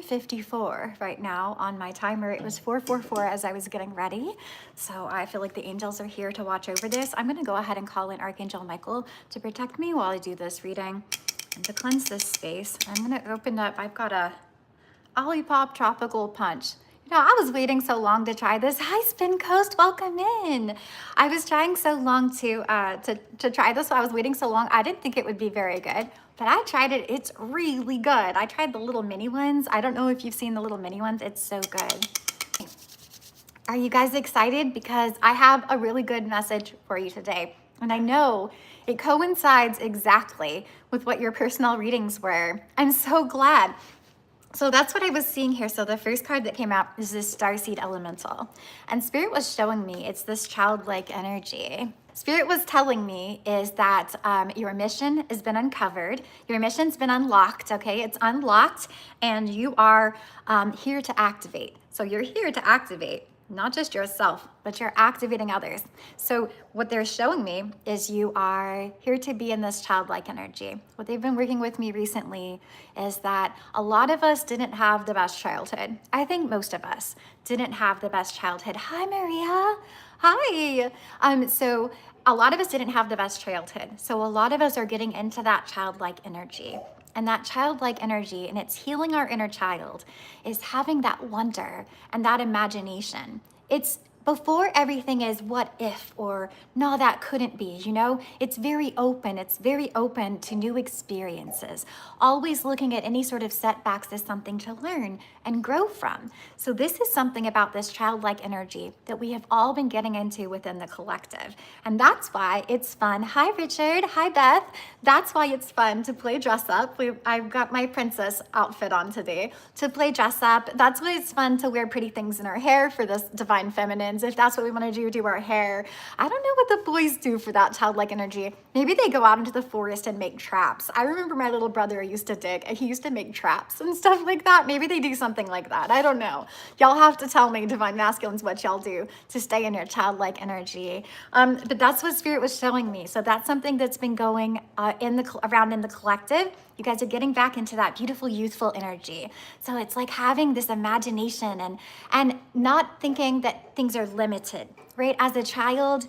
4:54 right now on my timer. It was 4:44 as I was getting ready. So I feel like the angels are here to watch over this. I'm gonna go ahead and call in Archangel Michael to protect me while I do this reading and to cleanse this space. I'm gonna open up, I've got a Olipop Tropical Punch. You know, I was waiting so long to try this. Hi, Spin Coast, welcome in. I was trying so long to try this, so I was waiting so long. I didn't think it would be very good, but I tried it. It's really good. I tried the little mini ones. I don't know if you've seen the little mini ones. It's so good. Are you guys excited? Because I have a really good message for you today. And I know it coincides exactly with what your personal readings were. I'm so glad. So that's what I was seeing here. So the first card that came out is this Starseed Elemental. And Spirit was showing me it's this childlike energy. Spirit was telling me is that your mission has been uncovered. Your mission's been unlocked, okay? It's unlocked and you are here to activate. So you're here to activate not just yourself, but you're activating others. So what they're showing me is you are here to be in this childlike energy. What they've been working with me recently is that a lot of us didn't have the best childhood. I think most of us didn't have the best childhood. Hi, Maria. Hi. So a lot of us didn't have the best childhood. So a lot of us are getting into that childlike energy. And that childlike energy, and it's healing our inner child, is having that wonder and that imagination. It's before everything is what if or no, that couldn't be, you know? It's very open. It's very open to new experiences. Always looking at any sort of setbacks as something to learn and grow from. So this is something about this childlike energy that we have all been getting into within the collective. And that's why it's fun. Hi, Richard. Hi, Beth. That's why it's fun to play dress up. I've got my princess outfit on today to play dress up. That's why it's fun to wear pretty things in our hair for this divine feminines. If that's what we want to do our hair. I don't know what the boys do for that childlike energy. Maybe they go out into the forest and make traps. I remember my little brother used to dig. He used to make traps and stuff like that. Maybe they do something like that. I don't know. Y'all have to tell me, divine masculines, what y'all do to stay in your childlike energy. But that's what Spirit was showing me. So that's something that's been going around in the collective. You guys are getting back into that beautiful, youthful energy. So it's like having this imagination and not thinking that things are limited, right? As a child,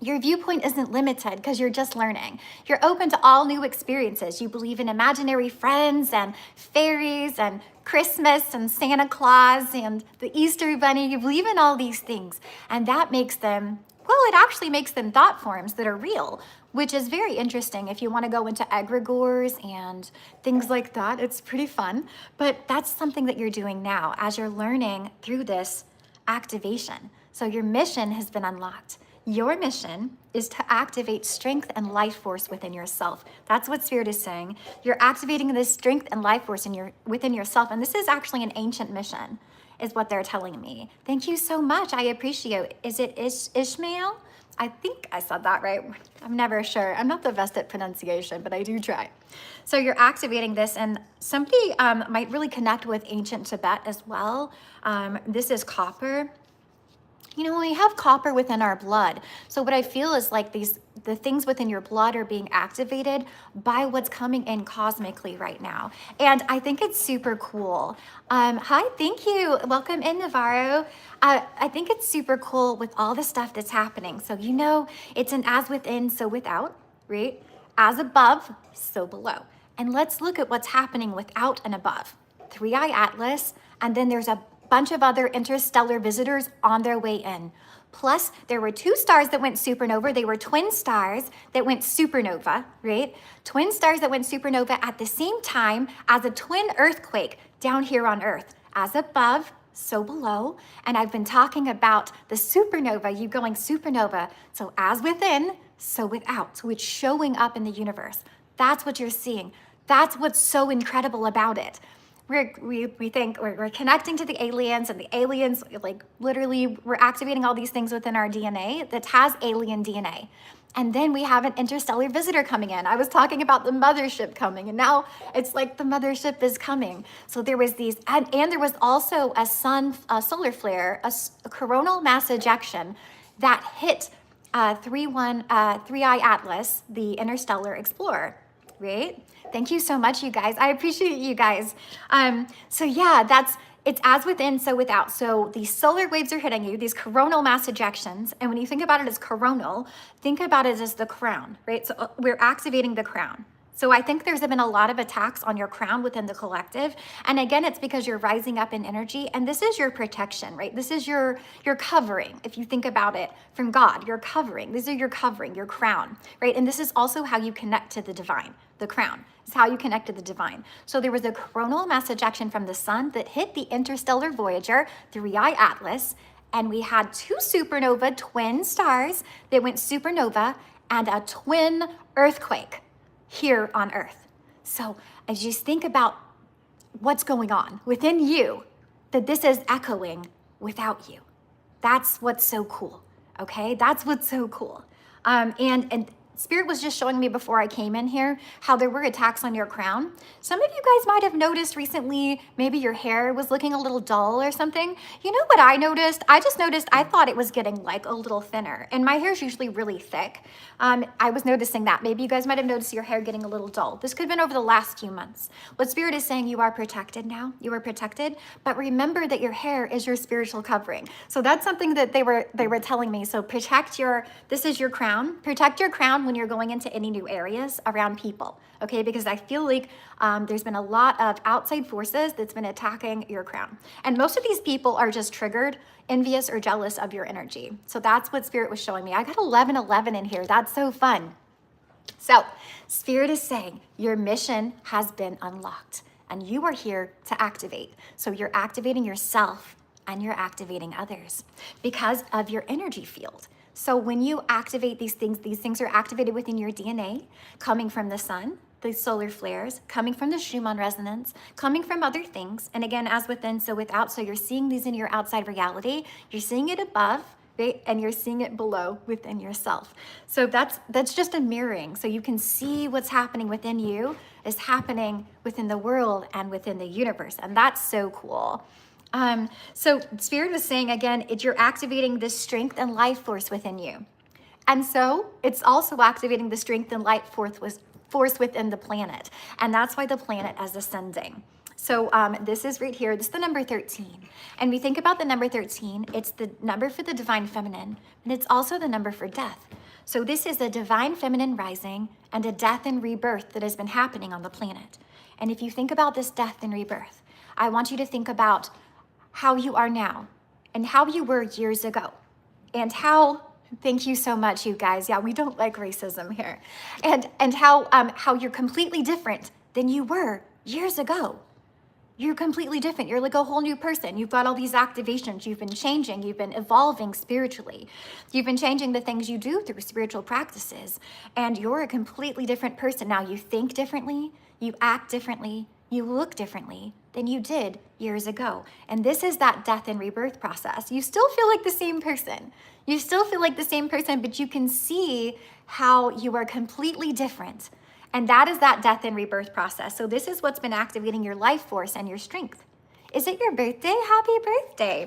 your viewpoint isn't limited because you're just learning. You're open to all new experiences. You believe in imaginary friends and fairies and Christmas and Santa Claus and the Easter Bunny. You believe in all these things. And that makes them, well, it actually makes them thought forms that are real, which is very interesting if you want to go into egregores and things like that. It's pretty fun. But that's something that you're doing now as you're learning through this activation. So your mission has been unlocked. Your mission is to activate strength and life force within yourself. That's what Spirit is saying. You're activating this strength and life force within yourself. And this is actually an ancient mission, is what they're telling me. Thank you so much. I appreciate it. Is it Ishmael? I think I said that right. I'm never sure. I'm not the best at pronunciation, but I do try. So you're activating this, and somebody might really connect with ancient Tibet as well. This is copper. You know, we have copper within our blood. So what I feel is like the things within your blood are being activated by what's coming in cosmically right now. And I think it's super cool. Hi, thank you. Welcome in, Navarro. I think it's super cool with all the stuff that's happening. So, you know, it's an as within, so without, right? As above, so below. And let's look at what's happening without and above. Three-Eye Atlas, and then there's a bunch of other interstellar visitors on their way in. Plus, there were two stars that went supernova. They were twin stars that went supernova, right? Twin stars that went supernova at the same time as a twin earthquake down here on Earth. As above, so below. And I've been talking about the supernova, you going supernova. So as within, so without. So it's showing up in the universe. That's what you're seeing. That's what's so incredible about it. We think we're connecting to the aliens, and the aliens, like literally, we're activating all these things within our DNA that has alien DNA. And then we have an interstellar visitor coming in. I was talking about the mothership coming, and now it's like the mothership is coming. So there was these, and there was also a solar flare, a coronal mass ejection that hit 3-Eye Atlas, the interstellar explorer, right? Thank you so much, you guys. I appreciate you guys. So yeah, it's as within, so without. So these solar waves are hitting you, these coronal mass ejections. And when you think about it as coronal, think about it as the crown, right? So we're activating the crown. So I think there's been a lot of attacks on your crown within the collective. And again, it's because you're rising up in energy, and this is your protection, right? This is your covering. If you think about it from God, your covering. These are your covering, your crown, right? And this is also how you connect to the divine. The crown is how you connect to the divine. So there was a coronal mass ejection from the sun that hit the interstellar Voyager 3I Atlas, and we had two supernova twin stars that went supernova and a twin earthquake here on Earth. So as you think about what's going on within you, that this is echoing without you. That's what's so cool, okay? That's what's so cool. And Spirit was just showing me before I came in here how there were attacks on your crown. Some of you guys might have noticed recently, maybe your hair was looking a little dull or something. You know what I noticed? I just noticed I thought it was getting like a little thinner, and my hair is usually really thick. I was noticing that. Maybe you guys might have noticed your hair getting a little dull. This could have been over the last few months. What Spirit is saying, you are protected now. You are protected, but remember that your hair is your spiritual covering. So that's something that they were telling me. So this is your crown. Protect your crown when you're going into any new areas around people, okay? Because I feel like there's been a lot of outside forces that's been attacking your crown. And most of these people are just triggered, envious, or jealous of your energy. So that's what Spirit was showing me. I got 1111 in here. That's so fun. So Spirit is saying your mission has been unlocked and you are here to activate. So you're activating yourself and you're activating others because of your energy field. So when you activate these things are activated within your DNA, coming from the sun, the solar flares, coming from the Schumann resonance, coming from other things. And again, as within, so without. So you're seeing these in your outside reality. You're seeing it above, right? And you're seeing it below within yourself. So that's just a mirroring. So you can see what's happening within you is happening within the world and within the universe. And that's so cool. So Spirit was saying, again, you're activating the strength and life force within you. And so it's also activating the strength and light force within the planet. And that's why the planet is ascending. So this is right here. This is the number 13. And we think about the number 13, it's the number for the divine feminine, and it's also the number for death. So this is the divine feminine rising and a death and rebirth that has been happening on the planet. And if you think about this death and rebirth, I want you to think about how you are now and how you were years ago and how, thank you so much, you guys. Yeah, we don't like racism here. And how you're completely different than you were years ago. You're completely different. You're like a whole new person. You've got all these activations. You've been changing. You've been evolving spiritually. You've been changing the things you do through spiritual practices. And you're a completely different person now. You think differently. You act differently. You look differently than you did years ago. And this is that death and rebirth process. You still feel like the same person. You still feel like the same person, but you can see how you are completely different. And that is that death and rebirth process. So this is what's been activating your life force and your strength. Is it your birthday? Happy birthday.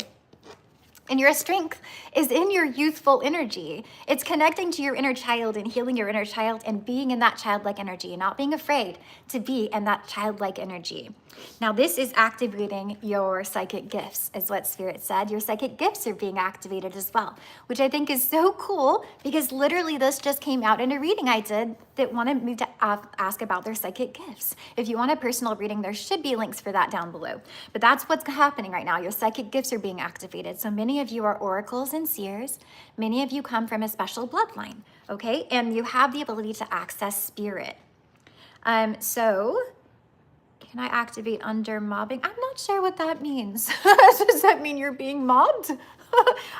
And your strength is in your youthful energy. It's connecting to your inner child and healing your inner child and being in that childlike energy, not being afraid to be in that childlike energy. Now, this is activating your psychic gifts, is what Spirit said. Your psychic gifts are being activated as well, which I think is so cool because literally this just came out in a reading I did that wanted me to ask about their psychic gifts. If you want a personal reading, there should be links for that down below. But that's what's happening right now. Your psychic gifts are being activated. So many of you are oracles and seers. Many of you come from a special bloodline, okay? And you have the ability to access spirit. So can I activate under mobbing? I'm not sure what that means. Does that mean you're being mobbed?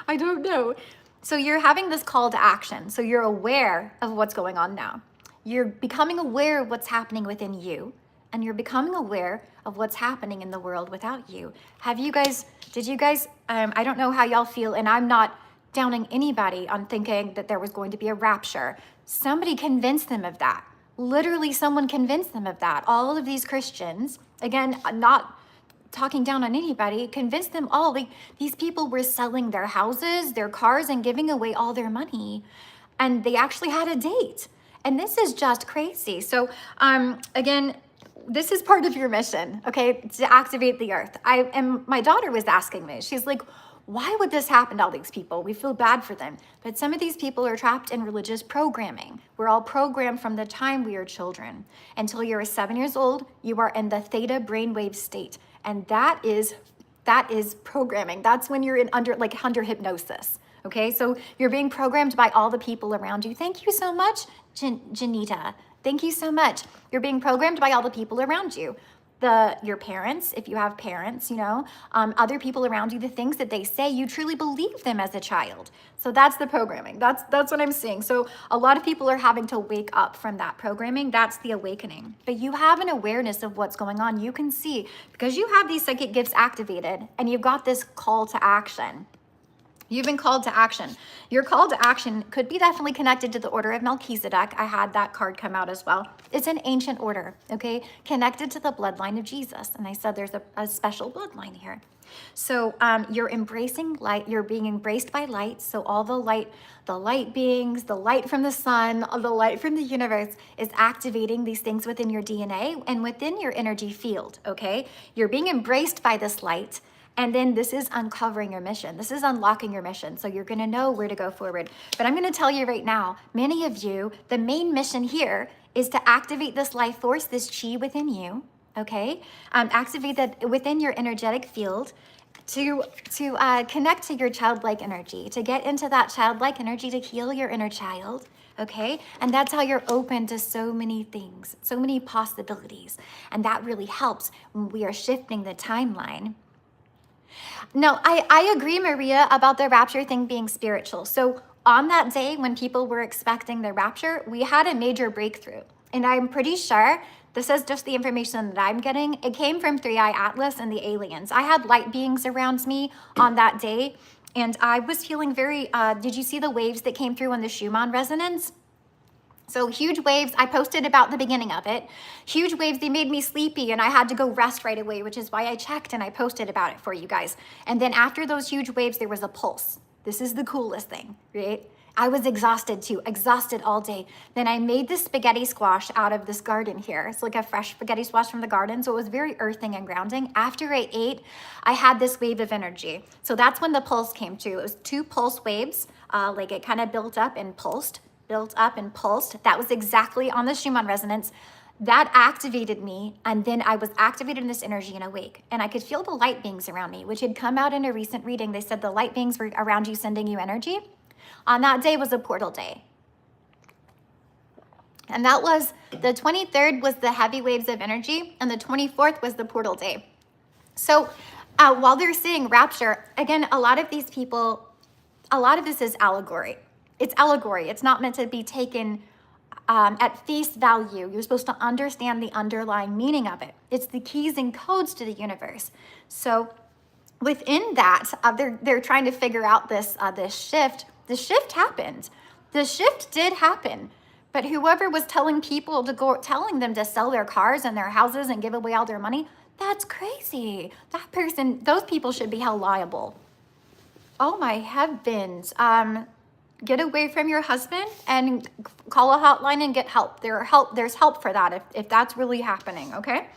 I don't know. So you're having this call to action. So you're aware of what's going on now. You're becoming aware of what's happening within you, and you're becoming aware of what's happening in the world without you. Did you guys, I don't know how y'all feel, and I'm not downing anybody on thinking that there was going to be a rapture. Somebody convinced them of that. Literally, someone convinced them of that. All of these Christians, again, not talking down on anybody, convinced them all. These people were selling their houses, their cars, and giving away all their money. And they actually had a date. And this is just crazy. So again, this is part of your mission, okay, to activate the earth. And my daughter was asking me, she's like, why would this happen to all these people? We feel bad for them. But some of these people are trapped in religious programming. We're all programmed from the time we are children. Until you're 7 years old, you are in the theta brainwave state. And that is programming. That's when you're under hypnosis. Okay, so you're being programmed by all the people around you. Thank you so much, Janita. Thank you so much. You're being programmed by all the people around you. Your parents, if you have parents, other people around you, the things that they say, you truly believe them as a child. So that's the programming. That's what I'm seeing. So a lot of people are having to wake up from that programming. That's the awakening. But you have an awareness of what's going on. You can see, because you have these psychic gifts activated and you've got this call to action. You've been called to action. Your call to action could be definitely connected to the Order of Melchizedek. I had that card come out as well. It's an ancient order, okay? Connected to the bloodline of Jesus. And I said there's a special bloodline here. So you're embracing light. You're being embraced by light. So all the light beings, the light from the sun, the light from the universe is activating these things within your DNA and within your energy field, okay? You're being embraced by this light. And then this is uncovering your mission. This is unlocking your mission. So you're going to know where to go forward. But I'm going to tell you right now, many of you, the main mission here is to activate this life force, this chi within you, okay? Activate that within your energetic field to connect to your childlike energy, to get into that childlike energy, to heal your inner child. Okay, and that's how you're open to so many things, so many possibilities. And that really helps when we are shifting the timeline. No, I agree, Maria, about the rapture thing being spiritual. So on that day when people were expecting the rapture, we had a major breakthrough. And I'm pretty sure, this is just the information that I'm getting, it came from 3i Atlas and the aliens. I had light beings around me on that day, and I was feeling very, did you see the waves that came through on the Schumann resonance? So huge waves, I posted about the beginning of it. Huge waves, they made me sleepy and I had to go rest right away, which is why I checked and I posted about it for you guys. And then after those huge waves, there was a pulse. This is the coolest thing, right? I was exhausted too, exhausted all day. Then I made this spaghetti squash out of this garden here. It's like a fresh spaghetti squash from the garden. So it was very earthing and grounding. After I ate, I had this wave of energy. So that's when the pulse came to. It was 2 pulse waves, like it kind of built up and pulsed. That was exactly on the Schumann resonance. That activated me, and then I was activated in this energy and awake. And I could feel the light beings around me, which had come out in a recent reading. They said the light beings were around you sending you energy. On that day was a portal day. And that was, the 23rd was the heavy waves of energy, and the 24th was the portal day. So while they're saying rapture, again, a lot of these people, a lot of this is allegory. It's allegory. It's not meant to be taken at face value. You're supposed to understand the underlying meaning of it. It's the keys and codes to the universe. So within that, they're trying to figure out this shift. The shift happened. The shift did happen. But whoever was telling people telling them to sell their cars and their houses and give away all their money, that's crazy. That person, those people should be held liable. Oh my heavens. Get away from your husband and call a hotline and get help. There's help for that if that's really happening, okay?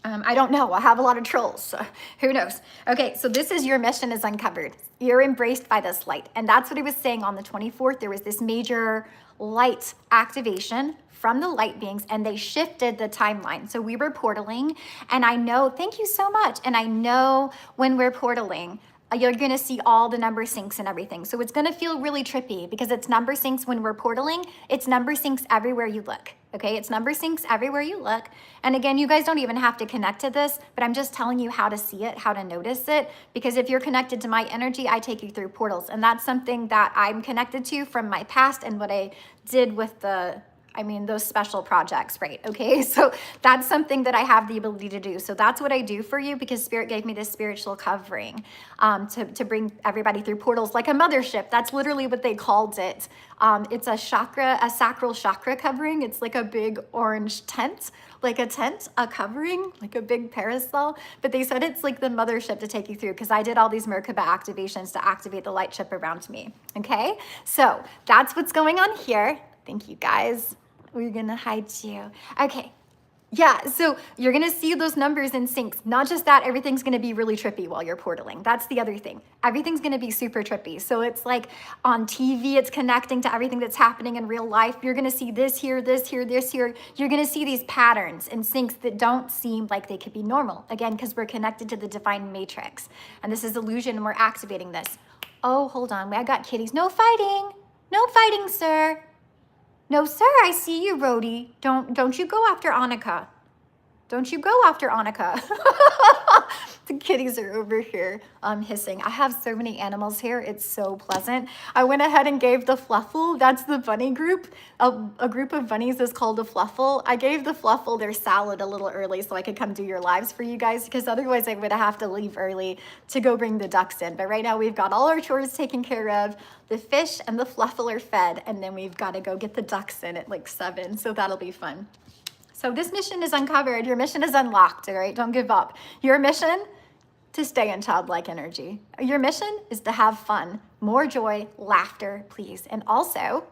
I don't know. I have a lot of trolls. So who knows? Okay, so this is your mission is uncovered. You're embraced by this light. And that's what he was saying on the 24th. There was this major light activation from the light beings, and they shifted the timeline. So we were portaling, and I know, thank you so much. And I know when we're portaling, you're going to see all the number syncs and everything. So it's going to feel really trippy because it's number syncs when we're portaling. It's number syncs everywhere you look. Okay, it's number syncs everywhere you look. And again, you guys don't even have to connect to this, but I'm just telling you how to see it, how to notice it. Because if you're connected to my energy, I take you through portals. And that's something that I'm connected to from my past and what I did with those special projects, right? Okay, so that's something that I have the ability to do. So that's what I do for you because Spirit gave me this spiritual covering to bring everybody through portals like a mothership. That's literally what they called it. It's a sacral chakra covering. It's like a big orange tent, a covering, like a big parasol. But they said it's like the mothership to take you through because I did all these Merkaba activations to activate the light ship around me. Okay, so that's what's going on here. Thank you guys. We're gonna hide you. Okay, Yeah, so you're gonna see those numbers in syncs. Not just that, everything's gonna be really trippy while you're portaling. That's the other thing. Everything's gonna be super trippy. So it's like on TV, it's connecting to everything that's happening in real life. You're gonna see this here, this here, this here. You're gonna see these patterns and syncs that don't seem like they could be normal. Again, because we're connected to the divine matrix. And this is illusion and we're activating this. Oh, hold on, I got kitties. No fighting, no fighting, sir. No, sir, I see you, Rhodey. Don't you go after Annika. Don't you go after Annika. The kitties are over here hissing. I have so many animals here. It's so pleasant. I went ahead and gave the Fluffle, that's the bunny group. A group of bunnies is called a Fluffle. I gave the Fluffle their salad a little early so I could come do your lives for you guys, because otherwise I would have to leave early to go bring the ducks in. But right now we've got all our chores taken care of. The fish and the Fluffle are fed, and then we've got to go get the ducks in at like 7, so that'll be fun. So this mission is uncovered. Your mission is unlocked, all right? Don't give up. Your mission, to stay in childlike energy. Your mission is to have fun, more joy, laughter, please. And also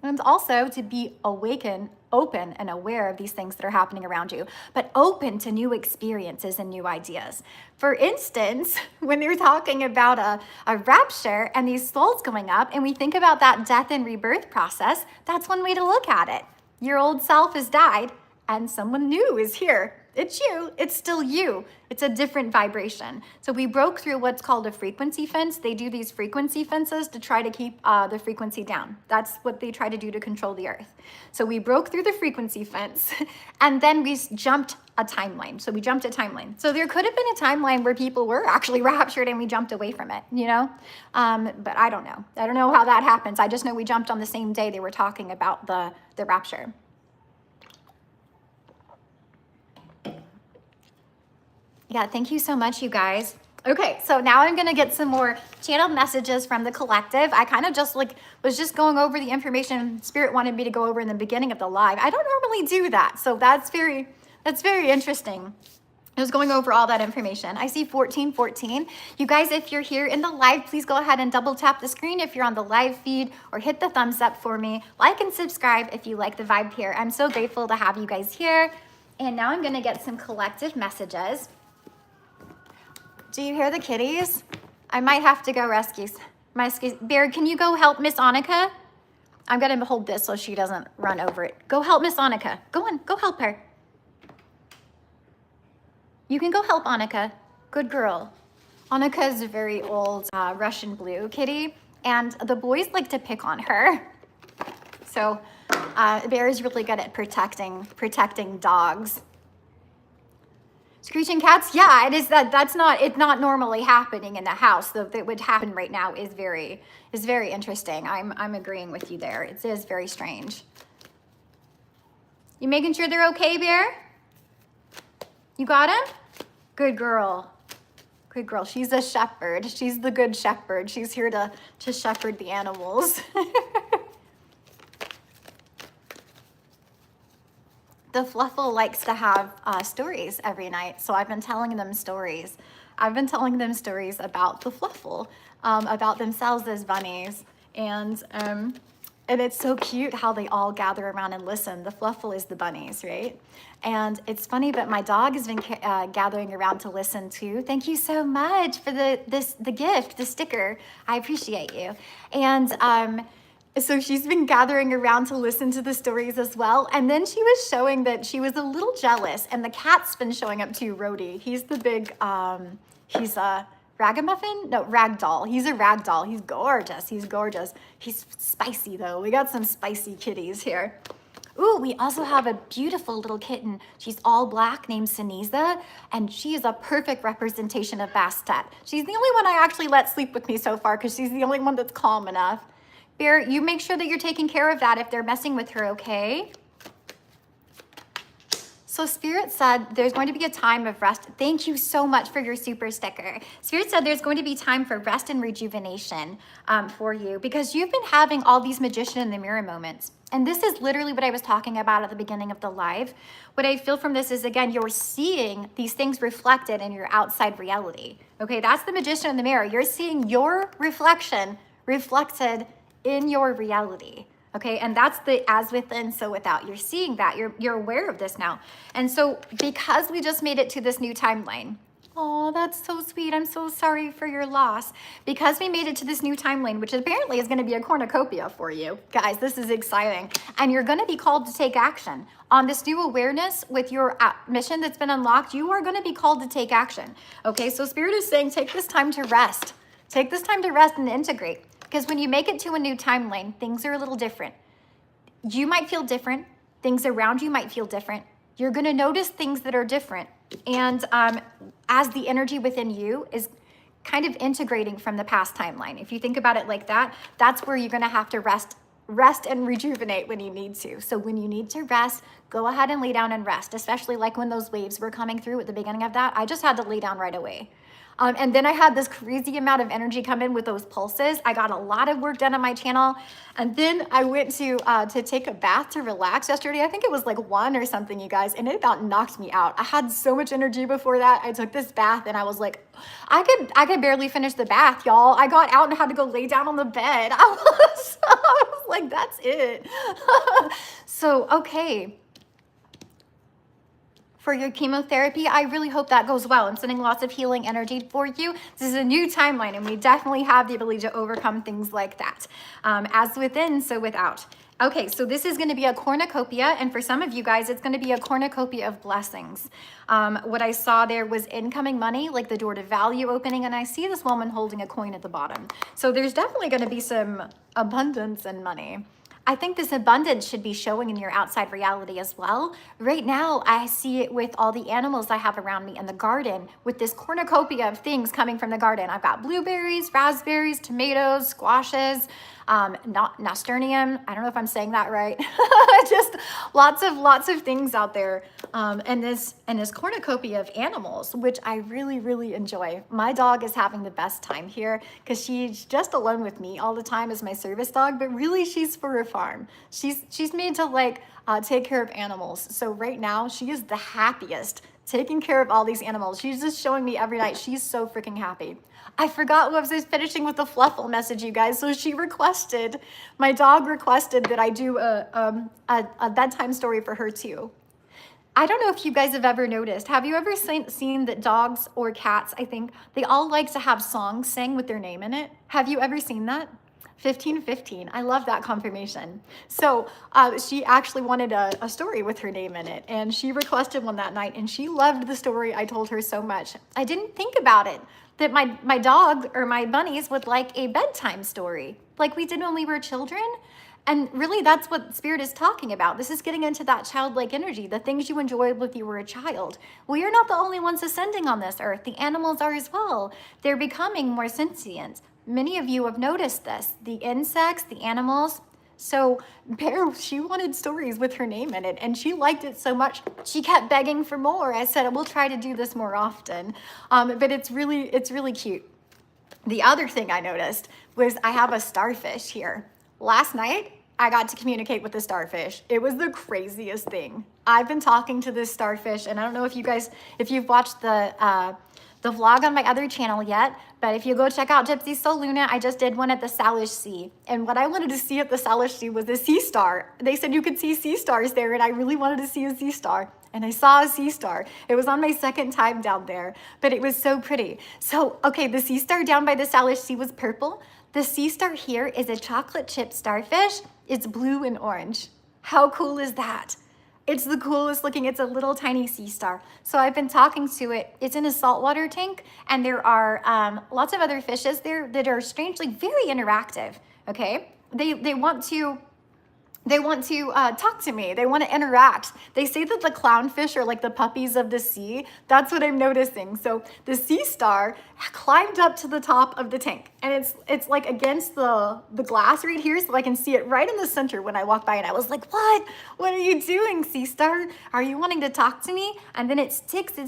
to be awakened, open and aware of these things that are happening around you, but open to new experiences and new ideas. For instance, when you're talking about a rapture and these souls going up, and we think about that death and rebirth process, that's one way to look at it. Your old self has died, and someone new is here. It's you, it's still you. It's a different vibration. So we broke through what's called a frequency fence. They do these frequency fences to try to keep the frequency down. That's what they try to do to control the earth. So we broke through the frequency fence and then we jumped a timeline. So we jumped a timeline. So there could have been a timeline where people were actually raptured and we jumped away from it, you know? But I don't know. I don't know how that happens. I just know we jumped on the same day they were talking about the rapture. Yeah, thank you so much, you guys. Okay, so now I'm gonna get some more channeled messages from the collective. I kind of just was just going over the information Spirit wanted me to go over in the beginning of the live. I don't normally do that, so that's very interesting. I was going over all that information. I see 1414. You guys, if you're here in the live, please go ahead and double tap the screen if you're on the live feed, or hit the thumbs up for me. Like and subscribe if you like the vibe here. I'm so grateful to have you guys here. And now I'm gonna get some collective messages. Do you hear the kitties? I might have to go rescue. Bear, can you go help Miss Annika? I'm gonna hold this so she doesn't run over it. Go help Miss Annika. Go on, go help her. You can go help Annika. Good girl. Annika is a very old Russian blue kitty, and the boys like to pick on her. So Bear is really good at protecting dogs. Screeching cats, yeah, it is it's not normally happening in the house. That would happen right now is very interesting. I'm agreeing with you there. It is very strange. You making sure they're okay, Bear? You got him? Good girl. Good girl. She's a shepherd. She's the good shepherd. She's here to shepherd the animals. The Fluffle likes to have stories every night, so I've been telling them stories. I've been telling them stories about the Fluffle, about themselves as bunnies, and it's so cute how they all gather around and listen. The Fluffle is the bunnies, right? And it's funny, but my dog has been gathering around to listen too. Thank you so much for the gift, the sticker. I appreciate you. And so she's been gathering around to listen to the stories as well. And then she was showing that she was a little jealous, and the cat's been showing up too, Rhodey. He's the big, he's a ragamuffin? No, ragdoll. He's a ragdoll. He's gorgeous. He's gorgeous. He's spicy though. We got some spicy kitties here. Ooh, we also have a beautiful little kitten. She's all black, named Siniza, and she is a perfect representation of Bastet. She's the only one I actually let sleep with me so far because she's the only one that's calm enough. Bear, you make sure that you're taking care of that if they're messing with her, okay? So Spirit said there's going to be a time of rest. Thank you so much for your super sticker. Spirit said there's going to be time for rest and rejuvenation for you, because you've been having all these magician in the mirror moments. And this is literally what I was talking about at the beginning of the live. What I feel from this is, again, you're seeing these things reflected in your outside reality. Okay, that's the magician in the mirror. You're seeing your reflection reflected in your reality. Okay, and that's the as within, so without. You're seeing that. You're aware of this now. And so because we just made it to this new timeline, oh, that's so sweet. I'm so sorry for your loss. Because we made it to this new timeline, which apparently is going to be a cornucopia for you. Guys, this is exciting. And you're going to be called to take action. On this new awareness with your mission that's been unlocked, you are going to be called to take action. Okay, so Spirit is saying take this time to rest. Take this time to rest and integrate. Because when you make it to a new timeline, things are a little different. You might feel different. Things around you might feel different. You're going to notice things that are different. And as the energy within you is kind of integrating from the past timeline, if you think about it like that, that's where you're going to have to rest and rejuvenate when you need to. So when you need to rest, go ahead and lay down and rest, especially like when those waves were coming through at the beginning of that. I just had to lay down right away. And then I had this crazy amount of energy come in with those pulses. I got a lot of work done on my channel. And then I went to take a bath to relax yesterday. I think it was like 1 or something, you guys, and it about knocked me out. I had so much energy before that. I took this bath and I was like, I could barely finish the bath, y'all. I got out and had to go lay down on the bed. I was like, that's it. So, okay. For your chemotherapy, I really hope that goes well. I'm sending lots of healing energy for you. This is a new timeline, and we definitely have the ability to overcome things like that. As within, so without. Okay, so this is going to be a cornucopia, and for some of you guys, it's going to be a cornucopia of blessings. What I saw there was incoming money, like the door to value opening, and I see this woman holding a coin at the bottom. So there's definitely going to be some abundance in money. I think this abundance should be showing in your outside reality as well. Right now, I see it with all the animals I have around me in the garden, with this cornucopia of things coming from the garden. I've got blueberries, raspberries, tomatoes, squashes, nasturtium. I don't know if I'm saying that right. Just lots of things out there. And this cornucopia of animals, which I really, really enjoy. My dog is having the best time here because she's just alone with me all the time as my service dog, but really she's for a farm. She's made to like take care of animals. So right now she is the happiest taking care of all these animals. She's just showing me every night. She's so freaking happy. I forgot what I was finishing with the Fluffle message, you guys. So she requested, my dog requested that I do a bedtime story for her too. I don't know if you guys have ever noticed. Have you ever seen that dogs or cats, I think, they all like to have songs sang with their name in it? Have you ever seen that? 1515. I love that confirmation. So she actually wanted a story with her name in it, and she requested one that night, and she loved the story I told her so much. I didn't think about it, that my dog or my bunnies would like a bedtime story like we did when we were children. And really, that's what Spirit is talking about. This is getting into that childlike energy, the things you enjoyed when you were a child. We are not the only ones ascending on this earth. The animals are as well. They're becoming more sentient. Many of you have noticed this. The insects, the animals. So Bear, she wanted stories with her name in it, and she liked it so much, she kept begging for more. I said, we'll try to do this more often. But it's really cute. The other thing I noticed was I have a starfish here. Last night, I got to communicate with the starfish. It was the craziest thing. I've been talking to this starfish, and I don't know if you've watched the vlog on my other channel yet, but if you go check out Gypsy Soul Luna, I just did one at the Salish Sea. And what I wanted to see at the Salish Sea was a sea star. They said you could see sea stars there, and I really wanted to see a sea star. And I saw a sea star. It was on my second time down there, but it was so pretty. So, okay, the sea star down by the Salish Sea was purple. The sea star here is a chocolate chip starfish. It's blue and orange. How cool is that? It's the coolest looking. It's a little tiny sea star. So I've been talking to it. It's in a saltwater tank, and there are lots of other fishes there that are strangely very interactive. Okay, they want to talk to me. They want to interact. They say that the clownfish are like the puppies of the sea. That's what I'm noticing. So the sea star climbed up to the top of the tank, and it's like against the glass right here, so I can see it right in the center when I walk by. And I was like, what are you doing, sea star? Are you wanting to talk to me? And then it sticks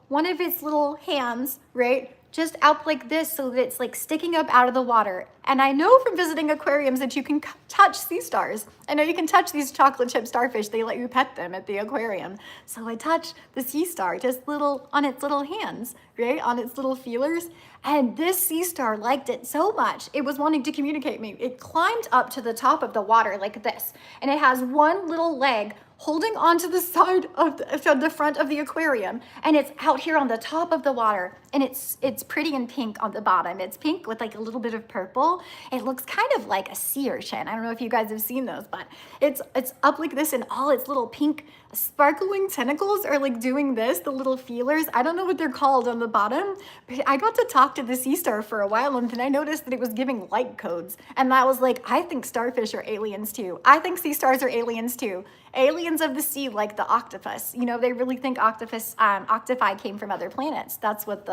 one of its little hands right just out like this so that it's like sticking up out of the water. And I know from visiting aquariums that you can touch sea stars. I know you can touch these chocolate chip starfish. They let you pet them at the aquarium. So I touched the sea star just little on its little hands, right? On its little feelers. And this sea star liked it so much, it was wanting to communicate me. It climbed up to the top of the water like this. And it has one little leg holding onto the side of the front of the aquarium, and it's out here on the top of the water, and it's pretty and pink on the bottom. It's pink with like a little bit of purple. It looks kind of like a sea urchin. I don't know if you guys have seen those, but it's up like this, and all its little pink sparkling tentacles are like doing this, the little feelers. I don't know what they're called on the bottom, but I got to talk to the sea star for a while, and then I noticed that it was giving light codes, and I was like, I think starfish are aliens too. I think sea stars are aliens too. Aliens of the sea, like the octopus. You know, they really think octopi came from other planets. That's what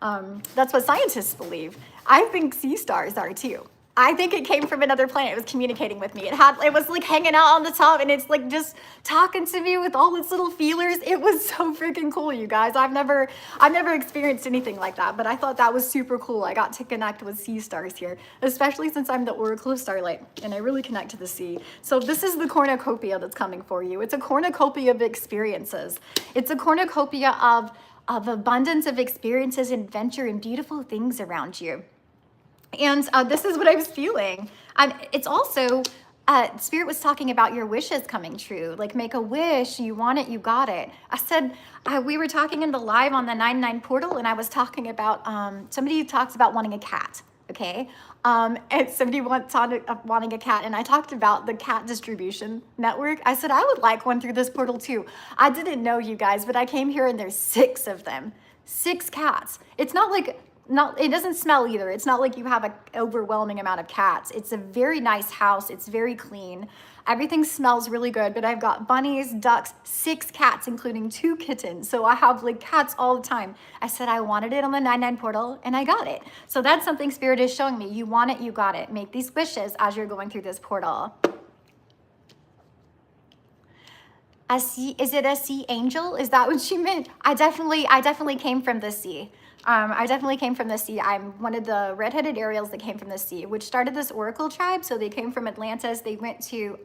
scientists believe. I think sea stars are too. I think it came from another planet. It was communicating with me. It was like hanging out on the top, and it's like just talking to me with all its little feelers. It was so freaking cool, you guys. I've never experienced anything like that, but I thought that was super cool. I got to connect with sea stars here, especially since I'm the Oracle of Starlight, and I really connect to the sea. So this is the cornucopia that's coming for you. It's a cornucopia of experiences. It's a cornucopia of abundance of experiences, adventure, and beautiful things around you. And this is what I was feeling. It's also, Spirit was talking about your wishes coming true. Like, make a wish, you want it, you got it. I said, we were talking in the live on the 9-9 portal, and I was talking about, somebody talks about wanting a cat, okay? And somebody wanting a cat, and I talked about the cat distribution network. I said, I would like one through this portal too. I didn't know, you guys, but I came here and there's 6 of them. 6 cats. It's not like, it doesn't smell either. It's not like you have an overwhelming amount of cats. It's a very nice house. It's very clean. Everything smells really good, but I've got bunnies, ducks, 6 cats, including 2 kittens. So I have like cats all the time. I said I wanted it on the 9-9 portal, and I got it. So that's something Spirit is showing me. You want it, you got it. Make these wishes as you're going through this portal. Is it a sea angel? Is that what she meant? I definitely came from the sea. I definitely came from the sea. I'm one of the redheaded Ariels that came from the sea, which started this Oracle tribe. So they came from Atlantis. They went to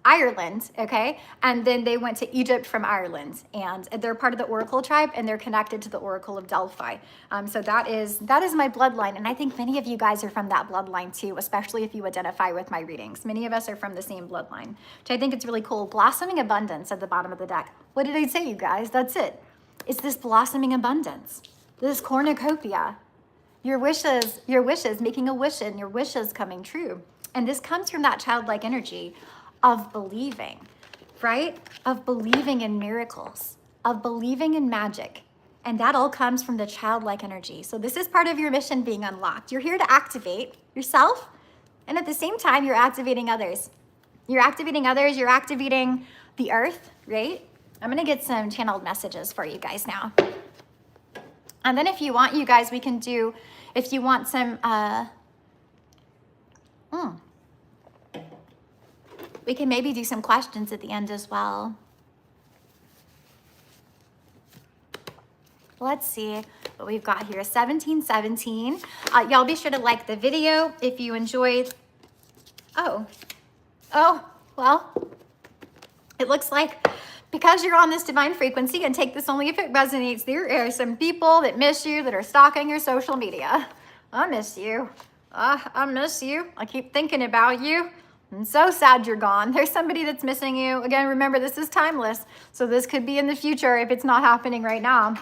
Ireland, okay? And then they went to Egypt from Ireland. And they're part of the Oracle tribe, and they're connected to the Oracle of Delphi. So that is my bloodline. And I think many of you guys are from that bloodline too, especially if you identify with my readings. Many of us are from the same bloodline, which I think it's really cool. Blossoming abundance at the bottom of the deck. What did I say, you guys? That's it. It's this blossoming abundance, this cornucopia, your wishes, making a wish and your wishes coming true. And this comes from that childlike energy of believing, right? Of believing in miracles, of believing in magic. And that all comes from the childlike energy. So this is part of your mission being unlocked. You're here to activate yourself, and at the same time, you're activating others. You're activating others, you're activating the earth, right? I'm gonna get some channeled messages for you guys now. And then if you want, you guys, we can do, if you want some, we can maybe do some questions at the end as well. Let's see what we've got here. 1717. Y'all be sure to like the video if you enjoyed. Oh, well, it looks like because you're on this divine frequency, and take this only if it resonates, there are some people that miss you, that are stalking your social media. I miss you. I miss you. I keep thinking about you. I'm so sad you're gone. There's somebody that's missing you. Again, remember, this is timeless. So this could be in the future if it's not happening right now.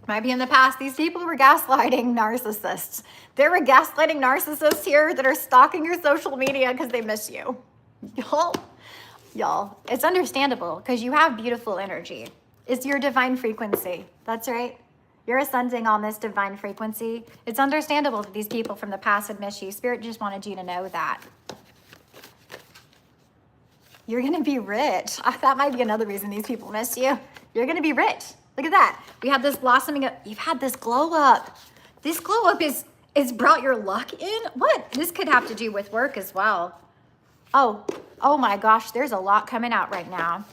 Might be in the past. These people were gaslighting narcissists. There were gaslighting narcissists here that are stalking your social media because they miss you. Y'all, it's understandable because you have beautiful energy. It's your divine frequency. That's right. You're ascending on this divine frequency. It's understandable that these people from the past would miss you. Spirit just wanted you to know that. You're going to be rich. That might be another reason these people miss you. You're going to be rich. Look at that. We have this blossoming. You've had this glow up. This glow up is brought your luck in. What? This could have to do with work as well. Oh my gosh, there's a lot coming out right now.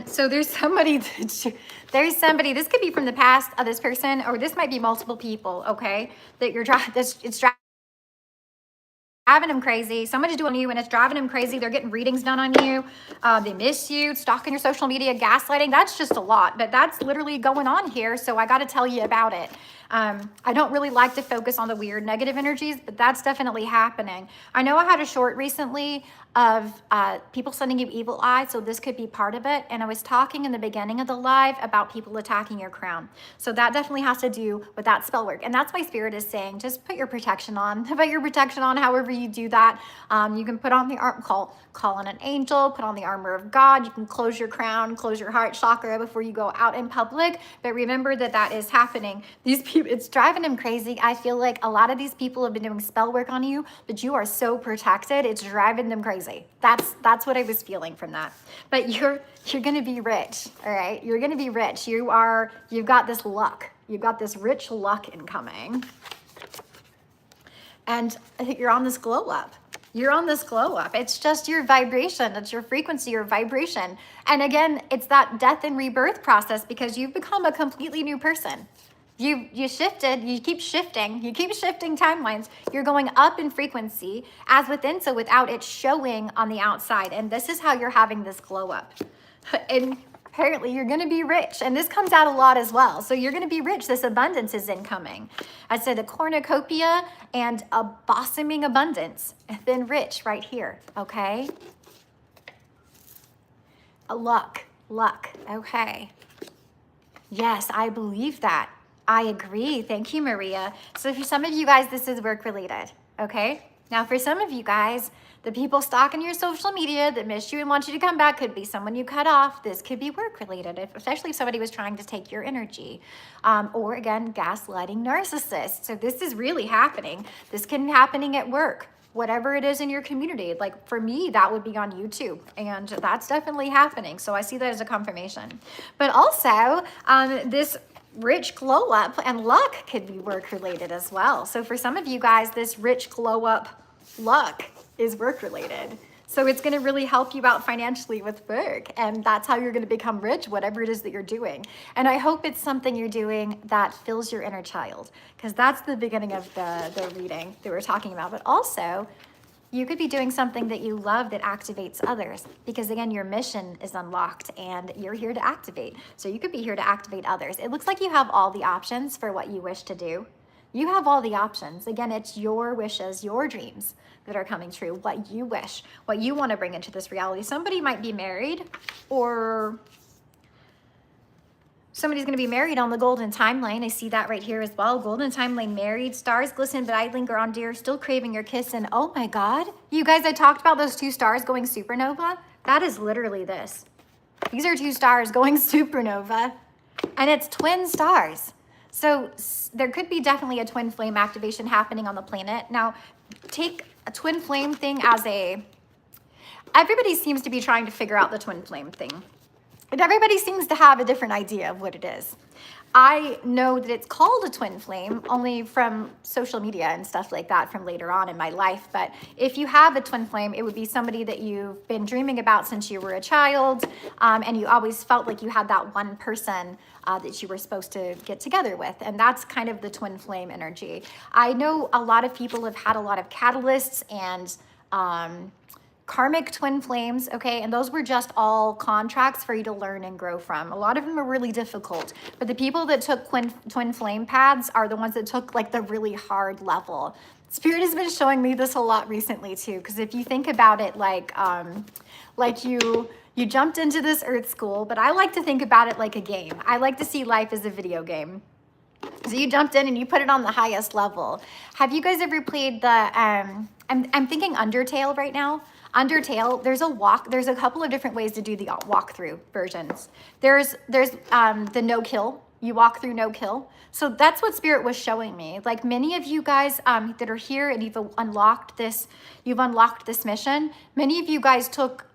So there's somebody, this could be from the past of this person, or this might be multiple people, okay? That you're it's driving them crazy. Somebody's doing you and it's driving them crazy. They're getting readings done on you. They miss you, stalking your social media, gaslighting. That's just a lot, but that's literally going on here. So I got to tell you about it. I don't really like to focus on the weird negative energies, but that's definitely happening. I know I had a short recently of people sending you evil eye, so this could be part of it. And I was talking in the beginning of the live about people attacking your crown. So that definitely has to do with that spell work. And that's why Spirit is saying, just put your protection on. Put your protection on however you do that. You can put on the call on an angel, put on the armor of God. You can close your crown, close your heart chakra before you go out in public. But remember that that is happening. These people, it's driving them crazy. I feel like a lot of these people have been doing spell work on you, but you are so protected. It's driving them crazy. That's what I was feeling from that. But you're going to be rich. All right. You're going to be rich. You've got this luck. You've got this rich luck incoming. And I think you're on this glow up. You're on this glow up. It's just your vibration. It's your frequency, your vibration. And again, it's that death and rebirth process because you've become a completely new person. You shifted, you keep shifting timelines. You're going up in frequency as within, so without it showing on the outside. And this is how you're having this glow up. And apparently you're going to be rich. And this comes out a lot as well. So you're going to be rich. This abundance is incoming. I said a cornucopia and a blossoming abundance. And then rich right here. Okay. A luck. Okay. Yes, I believe that. I agree. Thank you, Maria. So for some of you guys, this is work related. Okay. Now for some of you guys, the people stalking your social media that miss you and want you to come back could be someone you cut off. This could be work related, especially if somebody was trying to take your energy. Or again, gaslighting narcissists. So this is really happening. This can be happening at work, whatever it is in your community. Like for me, that would be on YouTube. And that's definitely happening. So I see that as a confirmation. But also this rich glow up and luck could be work related as well. So for some of you guys, this rich glow up luck is work related. So it's going to really help you out financially with work. And that's how you're going to become rich, whatever it is that you're doing. And I hope it's something you're doing that fills your inner child, because that's the beginning of the reading that we're talking about. But also, you could be doing something that you love that activates others, because again, your mission is unlocked and you're here to activate. So you could be here to activate others. It looks like you have all the options for what you wish to do. You have all the options. Again, it's your wishes, your dreams that are coming true, what you wish, what you want to bring into this reality. Somebody might be married, or somebody's going to be married on the golden timeline. I see that right here as well. Golden timeline, married, stars glisten, but I linger on, dear, still craving your kiss. And oh my God, you guys, I talked about those two stars going supernova. That is literally this. These are two stars going supernova, and it's twin stars. So there could be definitely a twin flame activation happening on the planet. Now, take a twin flame thing as everybody seems to be trying to figure out the twin flame thing. But everybody seems to have a different idea of what it is. I know that it's called a twin flame only from social media and stuff like that from later on in my life. But if you have a twin flame, it would be somebody that you've been dreaming about since you were a child. And you always felt like you had that one person that you were supposed to get together with. And that's kind of the twin flame energy. I know a lot of people have had a lot of catalysts and karmic twin flames, okay? And those were just all contracts for you to learn and grow from. A lot of them are really difficult, but the people that took twin flame paths are the ones that took like the really hard level. Spirit has been showing me this a lot recently too, because if you think about it like you jumped into this earth school, but I like to think about it like a game. I like to see life as a video game. So you jumped in and you put it on the highest level. Have you guys ever played the, I'm thinking Undertale right now. Undertale, there's a couple of different ways to do the walkthrough versions. There's the no kill. You walk through no kill. So that's what Spirit was showing me. Like many of you guys that are here and you've unlocked this mission. Many of you guys took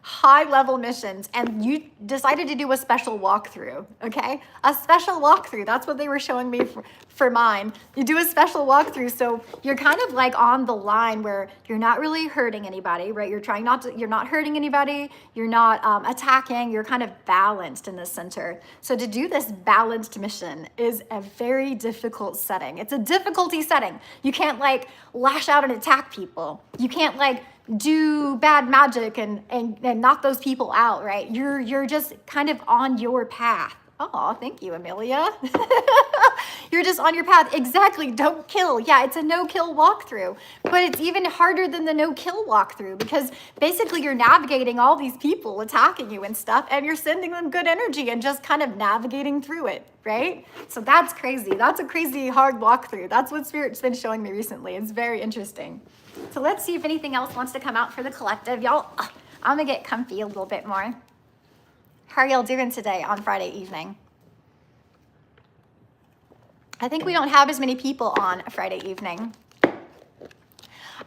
high level missions, and you decided to do a special walkthrough, okay? A special walkthrough. That's what they were showing me for mine. You do a special walkthrough, so you're kind of like on the line where you're not really hurting anybody, right? You're not hurting anybody, you're not attacking, you're kind of balanced in the center. So to do this balanced mission is a very difficult setting. It's a difficulty setting. You can't like lash out and attack people. You can't like do bad magic and knock those people out, right? You're just kind of on your path. Oh, thank you, Amelia. You're just on your path. Exactly. Don't kill. Yeah, it's a no-kill walkthrough. But it's even harder than the no-kill walkthrough because basically you're navigating all these people attacking you and stuff, and you're sending them good energy and just kind of navigating through it, right? So that's crazy. That's a crazy hard walkthrough. That's what Spirit's been showing me recently. It's very interesting. So let's see if anything else wants to come out for the collective. Y'all, I'm going to get comfy a little bit more. How are y'all doing today on Friday evening? I think we don't have as many people on a Friday evening.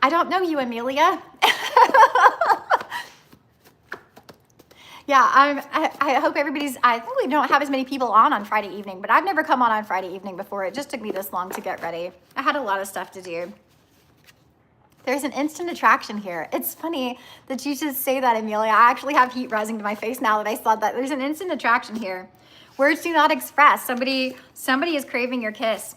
I don't know you, Amelia. Yeah, I hope everybody's, I think we don't have as many people on Friday evening, but I've never come on Friday evening before. It just took me this long to get ready. I had a lot of stuff to do. There's an instant attraction here. It's funny that you just say that, Amelia. I actually have heat rising to my face now that I saw that. There's an instant attraction here. Words do not express. Somebody is craving your kiss.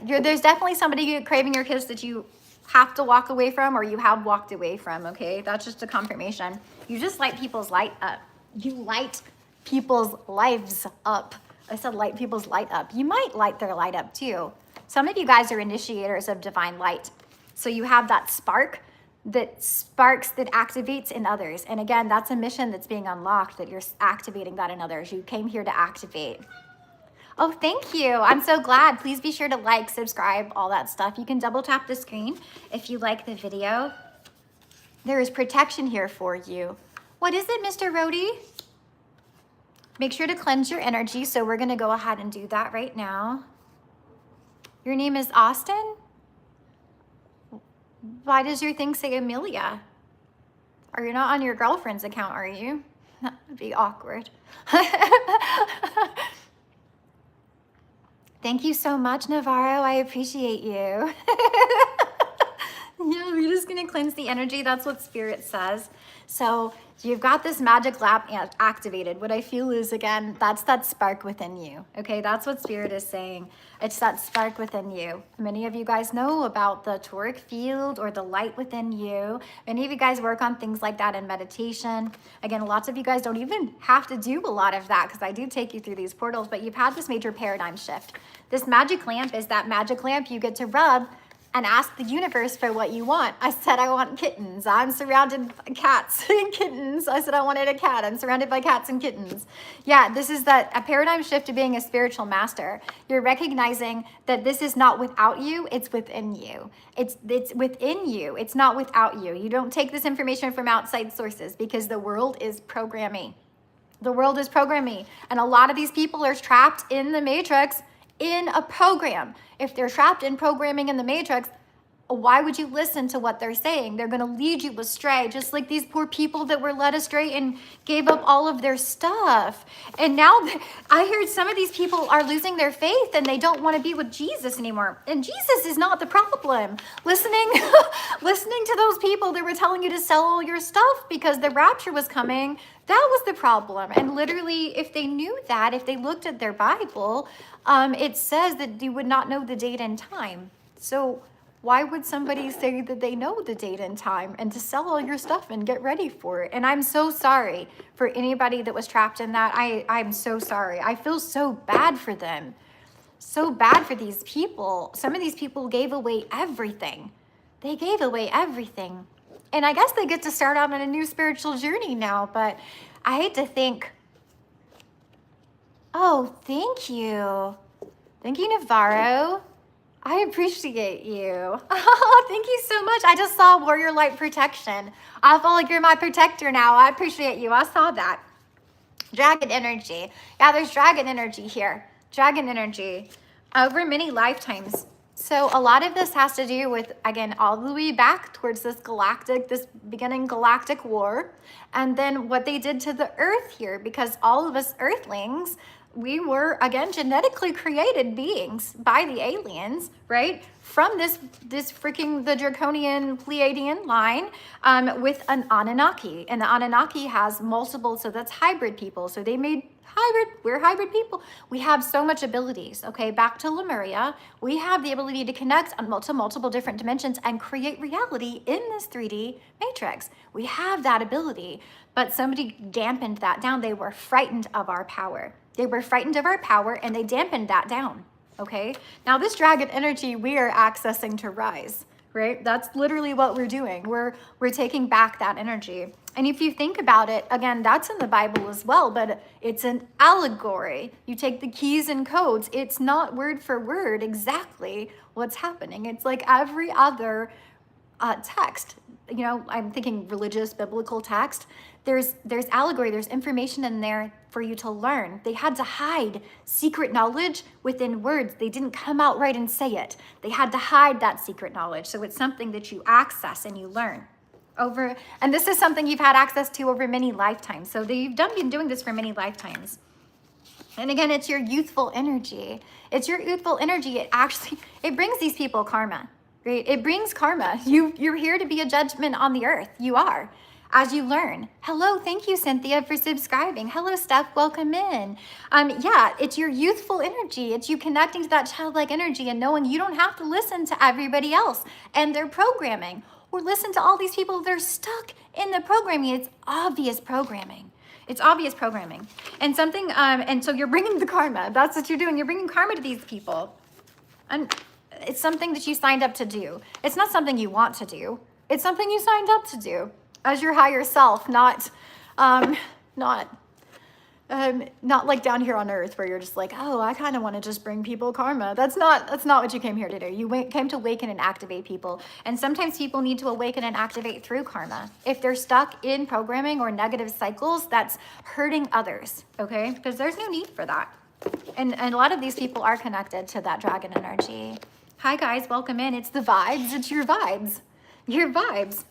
There's definitely somebody craving your kiss that you have to walk away from or you have walked away from, okay? That's just a confirmation. You just light people's light up. You light people's lives up. I said light people's light up. You might light their light up too. Some of you guys are initiators of divine light. So you have that spark that sparks, that activates in others. And again, that's a mission that's being unlocked, that you're activating that in others. You came here to activate. Oh, thank you. I'm so glad. Please be sure to like, subscribe, all that stuff. You can double tap the screen if you like the video. There is protection here for you. What is it, Mr. Rhodey? Make sure to cleanse your energy. So we're going to go ahead and do that right now. Your name is Austin? Why does your thing say Amelia? Or you're not on your girlfriend's account, are you? That would be awkward. Thank you so much, Navarro. I appreciate you. Yeah, we're just going to cleanse the energy. That's what Spirit says. So you've got this magic lamp activated. What I feel is, again, that's that spark within you. Okay, that's what Spirit is saying. It's that spark within you. Many of you guys know about the toric field or the light within you. Many of you guys work on things like that in meditation. Again, lots of you guys don't even have to do a lot of that because I do take you through these portals, but you've had this major paradigm shift. This magic lamp is that magic lamp you get to rub and ask the universe for what you want. I said, I want kittens. I'm surrounded by cats and kittens. I said, I wanted a cat. I'm surrounded by cats and kittens. Yeah, this is a paradigm shift to being a spiritual master. You're recognizing that this is not without you, it's within you. It's within you. It's not without you. You don't take this information from outside sources because the world is programming. The world is programming. And a lot of these people are trapped in the matrix in a program. If they're trapped in programming in the matrix, why would you listen to what they're saying? They're going to lead you astray, just like these poor people that were led astray and gave up all of their stuff. And now I heard some of these people are losing their faith and they don't want to be with Jesus anymore. And Jesus is not the problem. Listening to those people that were telling you to sell all your stuff because the rapture was coming, that was the problem. And literally, if they knew that, if they looked at their Bible, it says that you would not know the date and time. So why would somebody say that they know the date and time and to sell all your stuff and get ready for it? And I'm so sorry for anybody that was trapped in that. I'm so sorry. I feel so bad for them. So bad for these people. Some of these people gave away everything. They gave away everything. And I guess they get to start out on a new spiritual journey now, but I hate to think, oh, thank you. Thank you, Navarro. I appreciate you. Oh, thank you so much. I just saw Warrior Light Protection. I feel like you're my protector now. I appreciate you. I saw that. Dragon energy. Yeah, there's dragon energy here. Dragon energy. Over many lifetimes, So a lot of this has to do with, again, all the way back towards this beginning galactic war, and then what they did to the earth here, because all of us earthlings, we were, again, genetically created beings by the aliens, right? From this freaking, the Draconian Pleiadian line, with an Anunnaki. And the Anunnaki has multiple, so that's hybrid people. So they made we're hybrid people. We have so much abilities, okay? Back to Lemuria, we have the ability to connect on multiple different dimensions and create reality in this 3D matrix. We have that ability, but somebody dampened that down. They were frightened of our power. They were frightened of our power and they dampened that down, okay? Now this dragon energy we are accessing to rise, right? That's literally what we're doing. We're taking back that energy. And if you think about it, again, that's in the Bible as well, but it's an allegory. You take the keys and codes. It's not word for word exactly what's happening. It's like every other text. You know, I'm thinking religious, biblical text. There's allegory, there's information in there for you to learn. They had to hide secret knowledge within words. They didn't come out right and say it. They had to hide that secret knowledge. So it's something that you access and you learn. And this is something you've had access to over many lifetimes. So you've been doing this for many lifetimes. And again, it's your youthful energy. It's your youthful energy. It brings these people karma, right? It brings karma. You're here to be a judgment on the earth. You are, as you learn. Hello, thank you, Cynthia, for subscribing. Hello, Steph, welcome in. Yeah, it's your youthful energy. It's you connecting to that childlike energy and knowing you don't have to listen to everybody else and their programming, or listen to all these people that are stuck in the programming. It's obvious programming. It's obvious programming. And so you're bringing the karma. That's what you're doing. You're bringing karma to these people. And it's something that you signed up to do. It's not something you want to do. It's something you signed up to do as your higher self, not like down here on earth where you're just like, oh, I kind of want to just bring people karma. That's not what you came here to do. You came to awaken and activate people. And sometimes people need to awaken and activate through karma. If they're stuck in programming or negative cycles, that's hurting others, okay? Because there's no need for that. And a lot of these people are connected to that dragon energy. Hi guys, welcome in. It's the vibes. It's your vibes. Your vibes.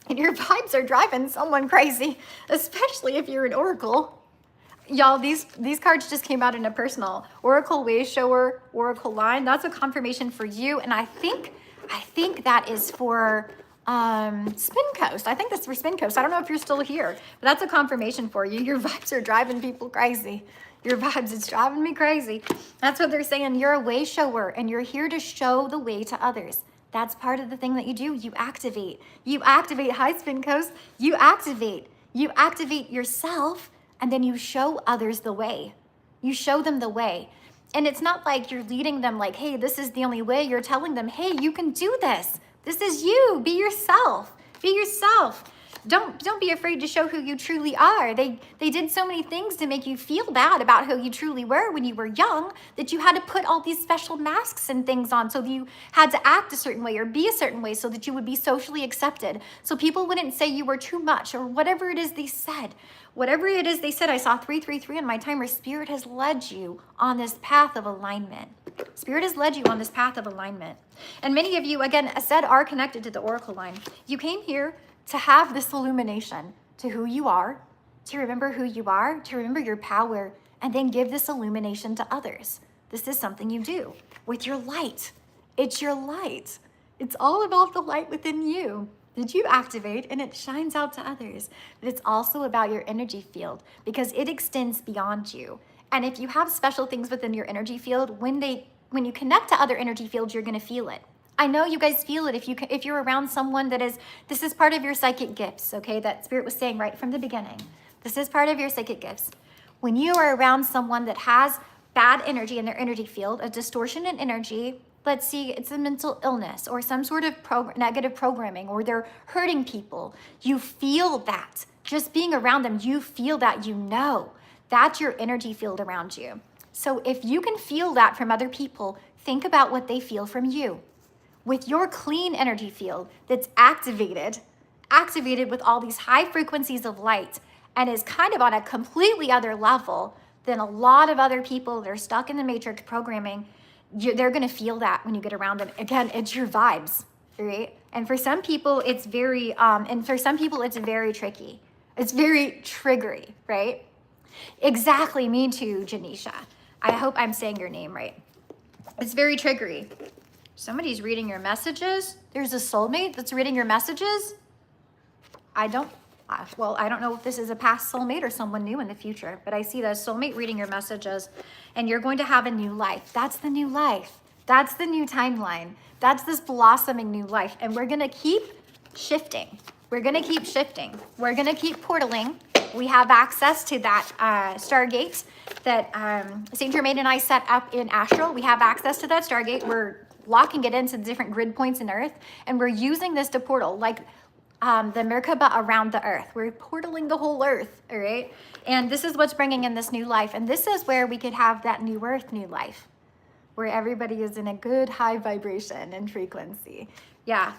And your vibes are driving someone crazy, especially if you're an oracle. Y'all, these cards just came out in a personal Oracle Way Shower, Oracle line. That's a confirmation for you. And I think that is for Spin Coast. I think that's for Spin Coast. I don't know if you're still here, but that's a confirmation for you. Your vibes are driving people crazy. Your vibes, it's driving me crazy. That's what they're saying. You're a way shower and you're here to show the way to others. That's part of the thing that you do. You activate. You activate. Hi, Spin Coast. You activate. You activate yourself. And then you show others the way. You show them the way. And it's not like you're leading them like, hey, this is the only way. You're telling them, hey, you can do this. This is you. Be yourself. Be yourself. Don't be afraid to show who you truly are. They did so many things to make you feel bad about who you truly were when you were young that you had to put all these special masks and things on, so that you had to act a certain way or be a certain way so that you would be socially accepted. So people wouldn't say you were too much or whatever it is they said. Whatever it is they said, I saw 333 on my timer. Spirit has led you on this path of alignment. Spirit has led you on this path of alignment. And many of you, again, as said, are connected to the Oracle line. You came here to have this illumination to who you are, to remember who you are, to remember your power, and then give this illumination to others. This is something you do with your light. It's your light. It's all about the light within you that you activate, and it shines out to others. But it's also about your energy field because it extends beyond you. And if you have special things within your energy field, when you connect to other energy fields, you're going to feel it. I know you guys feel it if you're around someone this is part of your psychic gifts, okay? That Spirit was saying right from the beginning. This is part of your psychic gifts. When you are around someone that has bad energy in their energy field, a distortion in energy, let's see, it's a mental illness or some sort of negative programming, or they're hurting people. You feel that. Just being around them, you feel that, you know. That's your energy field around you. So if you can feel that from other people, think about what they feel from you. With your clean energy field that's activated with all these high frequencies of light and is kind of on a completely other level than a lot of other people that are stuck in the matrix programming, they're going to feel that when you get around them. Again, it's your vibes, right? And for some people, it's very tricky. It's very triggery, right? Exactly, me too, Janisha. I hope I'm saying your name right. It's very triggery. Somebody's reading your messages. There's a soulmate that's reading your messages. I don't know if this is a past soulmate or someone new in the future, but I see the soulmate reading your messages, and you're going to have a new life. That's the new life. That's the new timeline. That's this blossoming new life. And we're going to keep shifting. We're going to keep shifting. We're going to keep portaling. We have access to that Stargate that Saint Germain and I set up in Astral. We have access to that Stargate. We're locking it into different grid points in Earth, and we're using this to portal, like the Merkaba around the Earth. We're portaling the whole Earth, all right? And this is what's bringing in this new life. And this is where we could have that new Earth, new life, where everybody is in a good high vibration and frequency. Yeah.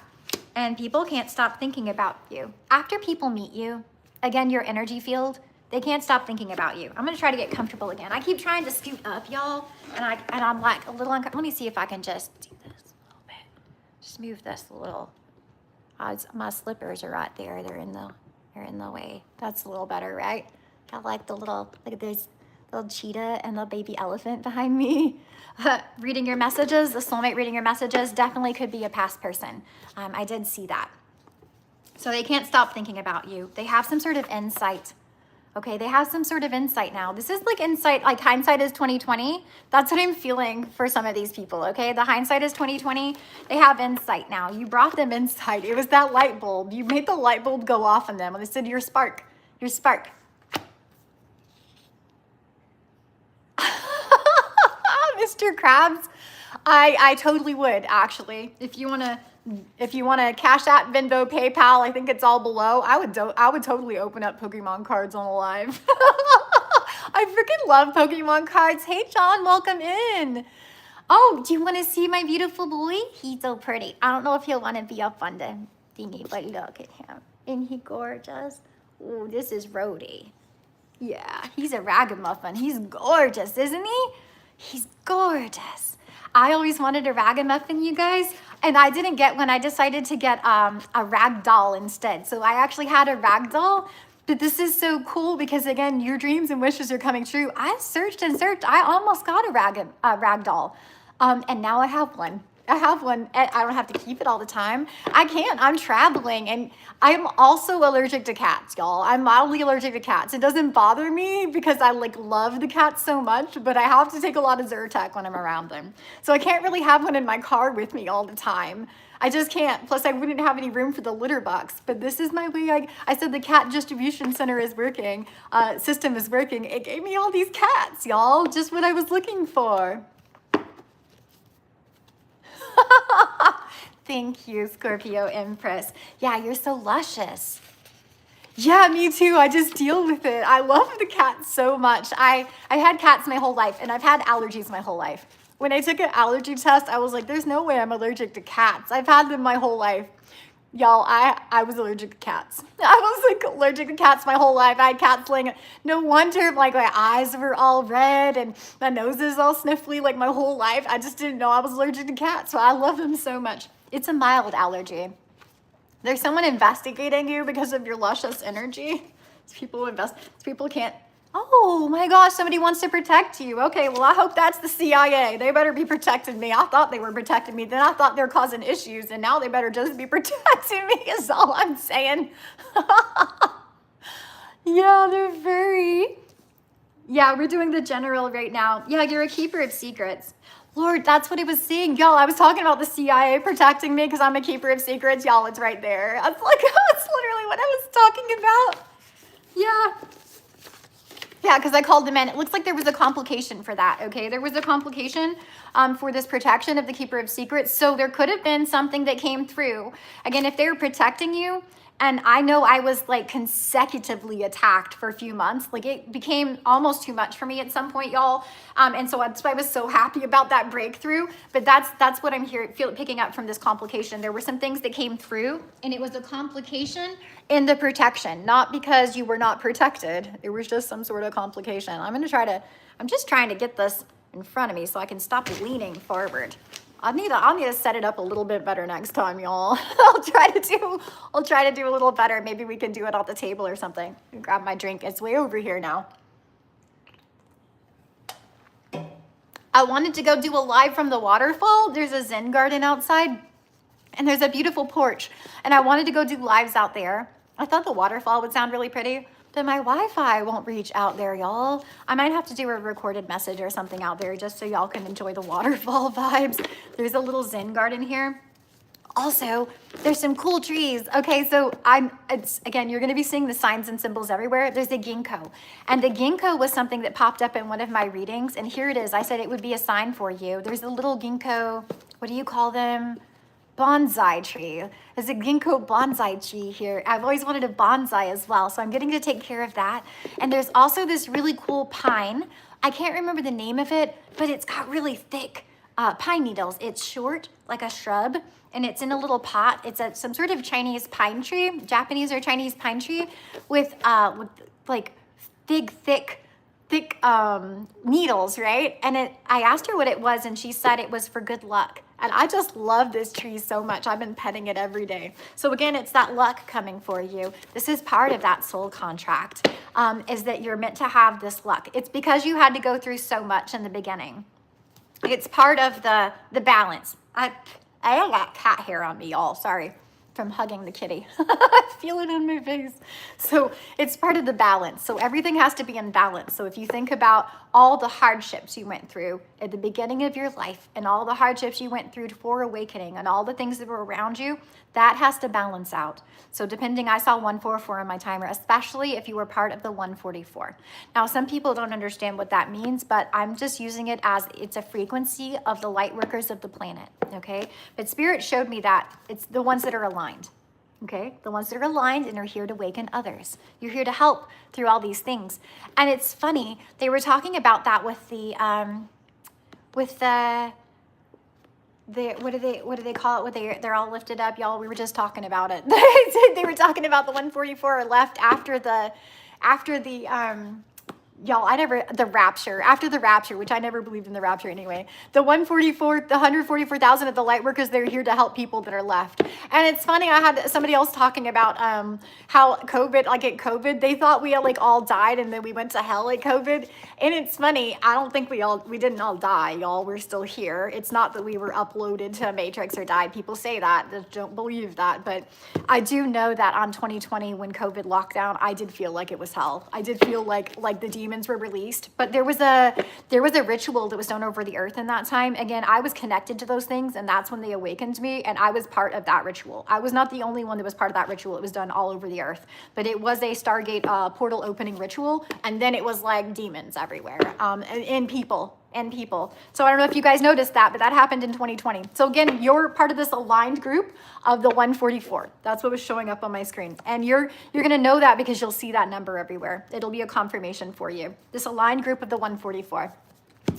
And people can't stop thinking about you. After people meet you, again, your energy field, they can't stop thinking about you. I'm gonna try to get comfortable again. I keep trying to scoot up, y'all, and I'm like a little uncomfortable. Let me see if I can just do this a little bit. Just move this a little. My slippers are right there. They're in the way. That's a little better, right? I like the little, look at this little cheetah and the baby elephant behind me. Reading your messages, the soulmate reading your messages definitely could be a past person. I did see that. So they can't stop thinking about you. They have some sort of insight. Okay, they have some sort of insight now. This is like insight, like hindsight is 2020. That's what I'm feeling for some of these people, okay? The hindsight is 2020. They have insight now. You brought them insight. It was that light bulb. You made the light bulb go off on them. They said, your spark, your spark. Mr. Krabs, I totally would, actually. If you want to Cash App, Venmo, PayPal, I think it's all below. I would totally open up Pokemon cards on a live. I freaking love Pokemon cards. Hey, John, welcome in. Oh, do you want to see my beautiful boy? He's so pretty. I don't know if he'll want to be up on the thingy, but look at him. Isn't he gorgeous? Oh, this is Rhodey. Yeah, he's a ragamuffin. He's gorgeous, isn't he? He's gorgeous. I always wanted a ragamuffin, you guys, and I didn't get one. I decided to get a rag doll instead. So I actually had a rag doll, but this is so cool because, again, your dreams and wishes are coming true. I searched and searched. I almost got a rag doll, and now I have one. I have one. I don't have to keep it all the time. I can't. I'm traveling, and I'm also allergic to cats, y'all. I'm mildly allergic to cats. It doesn't bother me because I love the cats so much, but I have to take a lot of Zyrtec when I'm around them. So I can't really have one in my car with me all the time. I just can't. Plus, I wouldn't have any room for the litter box. But this is my way. I said the cat distribution center is working. System is working. It gave me all these cats, y'all. Just what I was looking for. Thank you, Scorpio Empress. Yeah, you're so luscious. Yeah, me too. I just deal with it. I love the cats so much. I had cats my whole life, and I've had allergies my whole life. When I took an allergy test, I was like, there's no way I'm allergic to cats. I've had them my whole life. Y'all, I was allergic to cats. I was allergic to cats my whole life. I had cats laying. No wonder my eyes were all red and my nose is all sniffly my whole life. I just didn't know I was allergic to cats. So I love them so much. It's a mild allergy. There's someone investigating you because of your luscious energy. People can't. Oh my gosh, somebody wants to protect you. Okay, well, I hope that's the CIA. They better be protecting me. I thought they were protecting me. Then I thought they were causing issues, and now they better just be protecting me is all I'm saying. Yeah, they're very... Yeah, we're doing the general right now. Yeah, you're a keeper of secrets. Lord, that's what it was saying. Y'all, I was talking about the CIA protecting me because I'm a keeper of secrets. Y'all, it's right there. That's that's literally what I was talking about. Yeah. Yeah, because I called them in. It looks like there was a complication for that, okay? There was a complication for this protection of the Keeper of Secrets. So there could have been something that came through. Again, if they were protecting you, and I know I was consecutively attacked for a few months. It became almost too much for me at some point, y'all. And so that's why I was so happy about that breakthrough. But that's what I'm picking up from this complication. There were some things that came through, and it was a complication in the protection, not because you were not protected. It was just some sort of complication. I'm just trying to get this in front of me so I can stop leaning forward. I'll need to set it up a little bit better next time, y'all. I'll try to do a little better. Maybe we can do it at the table or something. Grab my drink. It's way over here now. I wanted to go do a live from the waterfall. There's a Zen garden outside and there's a beautiful porch. And I wanted to go do lives out there. I thought the waterfall would sound really pretty, but my Wi-Fi won't reach out there, y'all. I might have to do a recorded message or something out there just so y'all can enjoy the waterfall vibes. There's a little Zen garden here. Also, there's some cool trees. Okay, so again, you're gonna be seeing the signs and symbols everywhere. There's a ginkgo. And the ginkgo was something that popped up in one of my readings. And here it is. I said it would be a sign for you. There's a little ginkgo, what do you call them? Bonsai tree. There's a ginkgo bonsai tree here. I've always wanted a bonsai as well, so I'm getting to take care of that. And there's also this really cool pine. I can't remember the name of it, but it's got really thick pine needles. It's short, like a shrub, and it's in a little pot. It's some sort of Chinese pine tree, Japanese or Chinese pine tree with like thick needles, right? And I asked her what it was, and she said it was for good luck. And I just love this tree so much. I've been petting it every day. So again, it's that luck coming for you. This is part of that soul contract, is that you're meant to have this luck. It's because you had to go through so much in the beginning. It's part of the balance. I got cat hair on me, y'all. Sorry, from hugging the kitty. I feel it on my face. So it's part of the balance. So everything has to be in balance. So if you think about all the hardships you went through at the beginning of your life and all the hardships you went through for awakening and all the things that were around you, that has to balance out. So depending, I saw 144 on my timer, especially if you were part of the 144. Now, some people don't understand what that means, but I'm just using it as it's a frequency of the light workers of the planet, okay? But Spirit showed me that it's the ones that are aligned, okay? The ones that are aligned and are here to awaken others. You're here to help through all these things. And it's funny, they were talking about that with the what do they call it? They're all lifted up, y'all. We were just talking about it. They were talking about the 144 left after the rapture, after the rapture, which I never believed in the rapture anyway. The 144,000 of the light workers, they're here to help people that are left. And it's funny, I had somebody else talking about how COVID, like at COVID, they thought we all died and then we went to hell at COVID. And it's funny, I don't think we didn't all die, y'all. We're still here. It's not that we were uploaded to a matrix or died. People say that, just don't believe that. But I do know that on 2020, when COVID lockdown, I did feel like it was hell. I did feel like the demons were released. But there was a ritual that was done over the earth in that time. Again, I was connected to those things, and that's when they awakened me, and I was part of that ritual. I was not the only one that was part of that ritual. It was done all over the earth. But it was a Stargate portal opening ritual, and then it was like demons everywhere, and people. So I don't know if you guys noticed that, but that happened in 2020. So again, you're part of this aligned group of the 144. That's what was showing up on my screen. And you're going to know that because you'll see that number everywhere. It'll be a confirmation for you. This aligned group of the 144.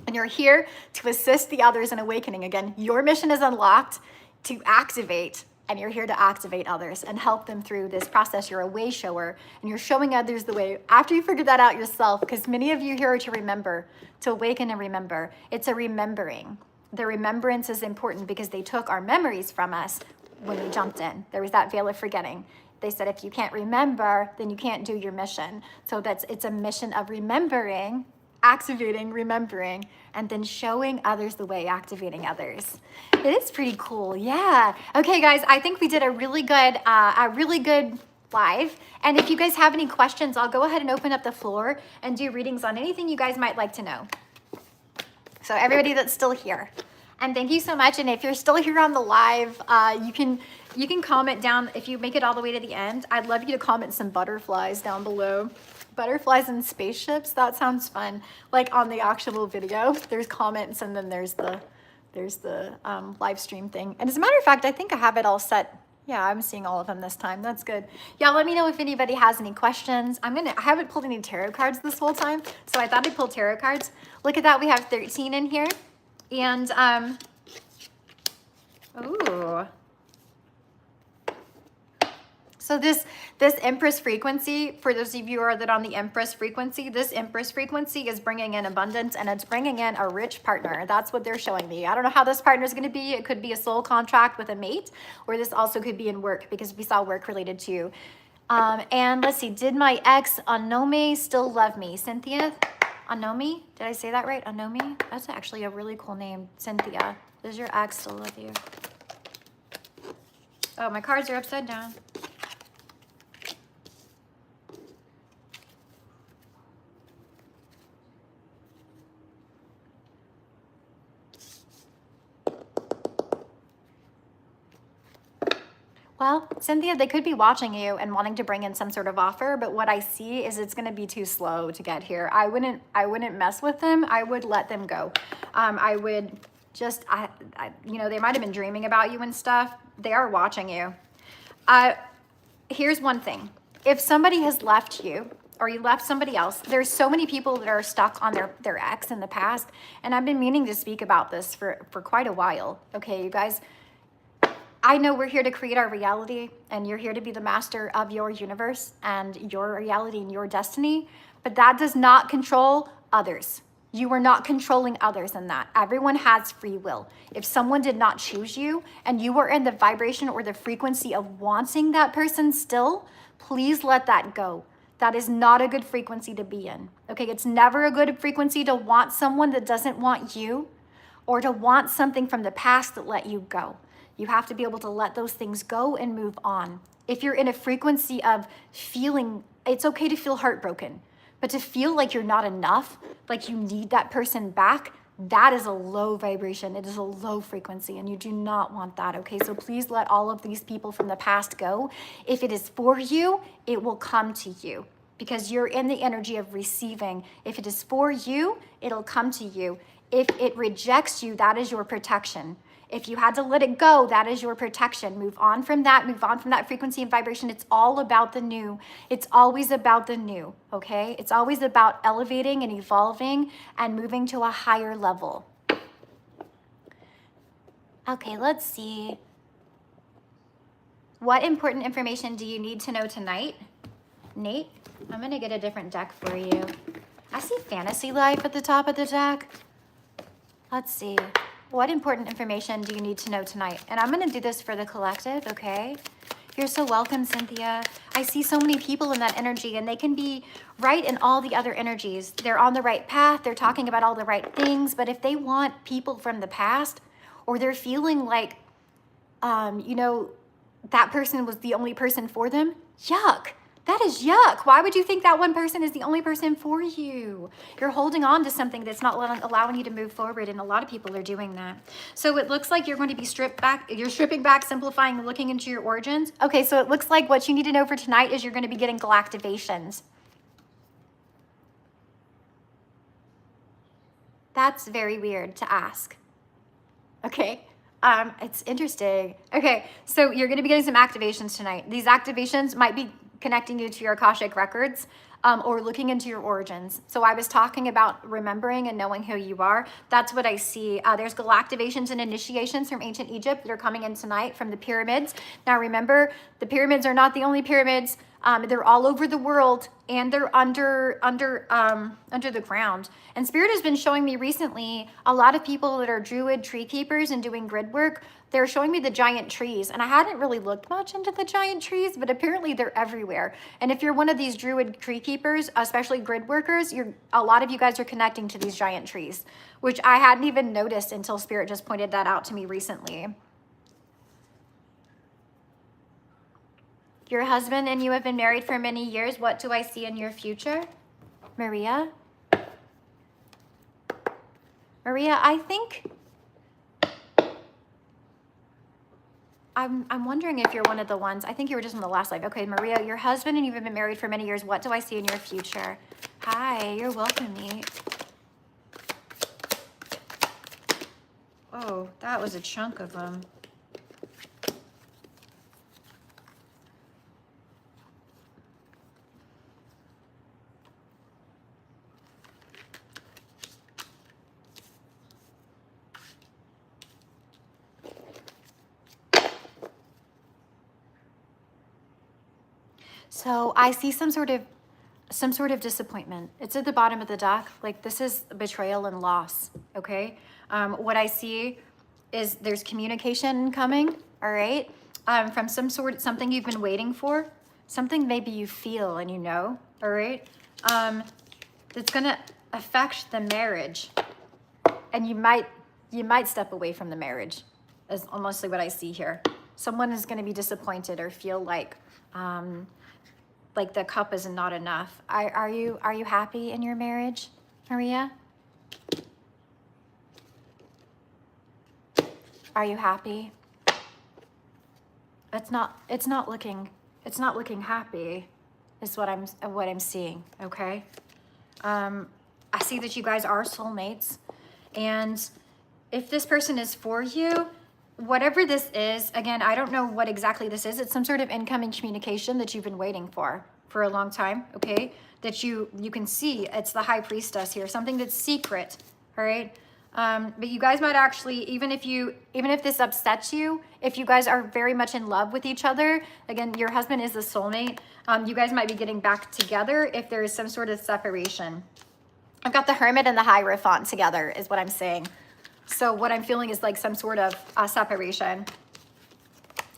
And you're here to assist the others in awakening. Again, your mission is unlocked to activate, and you're here to activate others and help them through this process. You're a way shower, and you're showing others the way after you figure that out yourself, because many of you here are to remember, to awaken and remember. It's a remembering. The remembrance is important because they took our memories from us when we jumped in. There was that veil of forgetting. They said, if you can't remember, then you can't do your mission. So it's a mission of remembering, activating, remembering, and then showing others the way, activating others. It is pretty cool, yeah. Okay, guys, I think we did a really good live. And if you guys have any questions, I'll go ahead and open up the floor and do readings on anything you guys might like to know. So everybody that's still here. And thank you so much. And if you're still here on the live, you can comment down if you make it all the way to the end. I'd love you to comment some butterflies down below. Butterflies and spaceships, that sounds fun. Like on the actual video, there's comments and then there's the live stream thing. And as a matter of fact, I think I have it all set. Yeah, I'm seeing all of them this time. That's good. Yeah, let me know if anybody has any questions. I haven't pulled any tarot cards this whole time, so I thought I'd pull tarot cards. Look at that, we have 13 in here. And, ooh. So this Empress frequency, for those of you who are that on the Empress frequency, this Empress frequency is bringing in abundance and it's bringing in a rich partner. That's what they're showing me. I don't know how this partner is going to be. It could be a soul contract with a mate, or this also could be in work, because we saw work related to you. And let's see, did my ex Anome still love me? Cynthia Anome, did I say that right? Anome? That's actually a really cool name, Cynthia. Does your ex still love you? Oh, my cards are upside down. Well, Cynthia, they could be watching you and wanting to bring in some sort of offer, but what I see is it's going to be too slow to get here. I wouldn't mess with them. I would let them go. I would just, you know, they might have been dreaming about you and stuff. They are watching you. Here's one thing. If somebody has left you, or you left somebody else, there's so many people that are stuck on their ex in the past, and I've been meaning to speak about this for quite a while. Okay, you guys, I know we're here to create our reality, and you're here to be the master of your universe and your reality and your destiny, but that does not control others. You are not controlling others in that. Everyone has free will. If someone did not choose you and you are in the vibration or the frequency of wanting that person still, please let that go. That is not a good frequency to be in. Okay, it's never a good frequency to want someone that doesn't want you, or to want something from the past that let you go. You have to be able to let those things go and move on. If you're in a frequency of feeling, it's okay to feel heartbroken, but to feel like you're not enough, like you need that person back, that is a low vibration. It is a low frequency, and you do not want that, okay? So please let all of these people from the past go. If it is for you, it will come to you, because you're in the energy of receiving. If it is for you, it'll come to you. If it rejects you, that is your protection. If you had to let it go, that is your protection. Move on from that. Move on from that frequency and vibration. It's all about the new. It's always about the new, okay? It's always about elevating and evolving and moving to a higher level. Okay, let's see. What important information do you need to know tonight? Nate, I'm going to get a different deck for you. I see Fantasy Life at the top of the deck. Let's see. What important information do you need to know tonight? And I'm going to do this for the collective, okay? You're so welcome, Cynthia. I see so many people in that energy, and they can be right in all the other energies. They're on the right path. They're talking about all the right things. But if they want people from the past, or they're feeling like, you know, that person was the only person for them, yuck. That is yuck. Why would you think that one person is the only person for you? You're holding on to something that's not allowing you to move forward, and a lot of people are doing that. So it looks like you're going to be stripped back. You're stripping back, simplifying, looking into your origins. Okay, so it looks like what you need to know for tonight is you're going to be getting galactivations. That's very weird to ask. Okay. It's interesting. Okay, so you're going to be getting some activations tonight. These activations might be connecting you to your Akashic records, or looking into your origins. So I was talking about remembering and knowing who you are. That's what I see. There's galactivations and initiations from ancient Egypt that are coming in tonight from the pyramids. Now remember, the pyramids are not the only pyramids. They're all over the world, and they're under the ground. And Spirit has been showing me recently a lot of people that are druid tree keepers and doing grid work. They're showing me the giant trees, and I hadn't really looked much into the giant trees, but apparently they're everywhere. And if you're one of these druid tree keepers, especially grid workers, a lot of you guys are connecting to these giant trees, which I hadn't even noticed until Spirit just pointed that out to me recently. Your husband and you have been married for many years. What do I see in your future? Maria? Maria, I think... I'm wondering if you're one of the ones, I think you were just in the last life. Okay, Maria, your husband and you've been married for many years. What do I see in your future? Hi, you're welcome, Nate. Oh, that was a chunk of them. So I see some sort of disappointment. It's at the bottom of the deck. Like, this is betrayal and loss, okay? What I see is there's communication coming, all right? From something you've been waiting for, something maybe you feel and you know, all right? That's gonna affect the marriage. And you might step away from the marriage, is mostly what I see here. Someone is gonna be disappointed or feel like the cup is not enough. Are you happy in your marriage, Maria? Are you happy? It's not looking happy, is what I'm seeing, okay? I see that you guys are soulmates, and if this person is for you, whatever this is, again, I don't know what exactly this is. It's some sort of incoming communication that you've been waiting for a long time, okay? That you can see. It's the High Priestess here, something that's secret, all right? But you guys might actually, even if this upsets you, if you guys are very much in love with each other, again, your husband is a soulmate, you guys might be getting back together if there is some sort of separation. I've got the Hermit and the Hierophant together is what I'm saying. So what I'm feeling is like some sort of separation.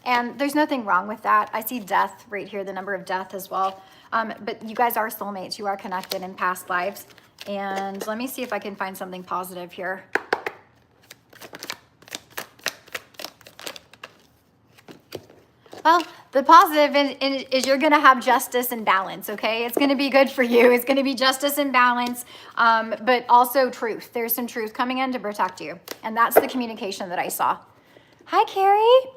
And there's nothing wrong with that. I see death right here, the number of death as well. But you guys are soulmates. You are connected in past lives. And let me see if I can find something positive here. Well, the positive is you're going to have justice and balance, okay? It's going to be good for you. It's going to be justice and balance, but also truth. There's some truth coming in to protect you. And that's the communication that I saw. Hi, Carrie.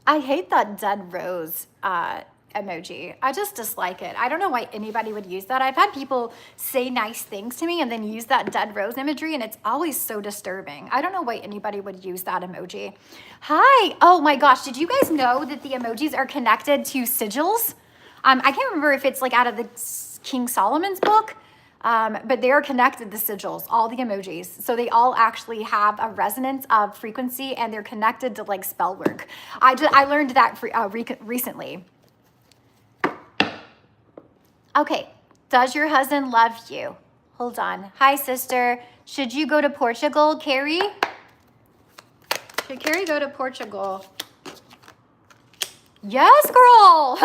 I hate that dead rose emoji. I just dislike it. I don't know why anybody would use that. I've had people say nice things to me and then use that dead rose imagery, and it's always so disturbing. I don't know why anybody would use that emoji. Hi. Oh my gosh. Did you guys know that the emojis are connected to sigils? I can't remember if it's like out of the King Solomon's book, but they are connected to sigils, all the emojis. So they all actually have a resonance of frequency, and they're connected to like spell work. I learned that recently. Okay, does your husband love you? Hold on. Hi, sister. Should you go to Portugal, Carrie? Should Carrie go to Portugal? Yes, girl.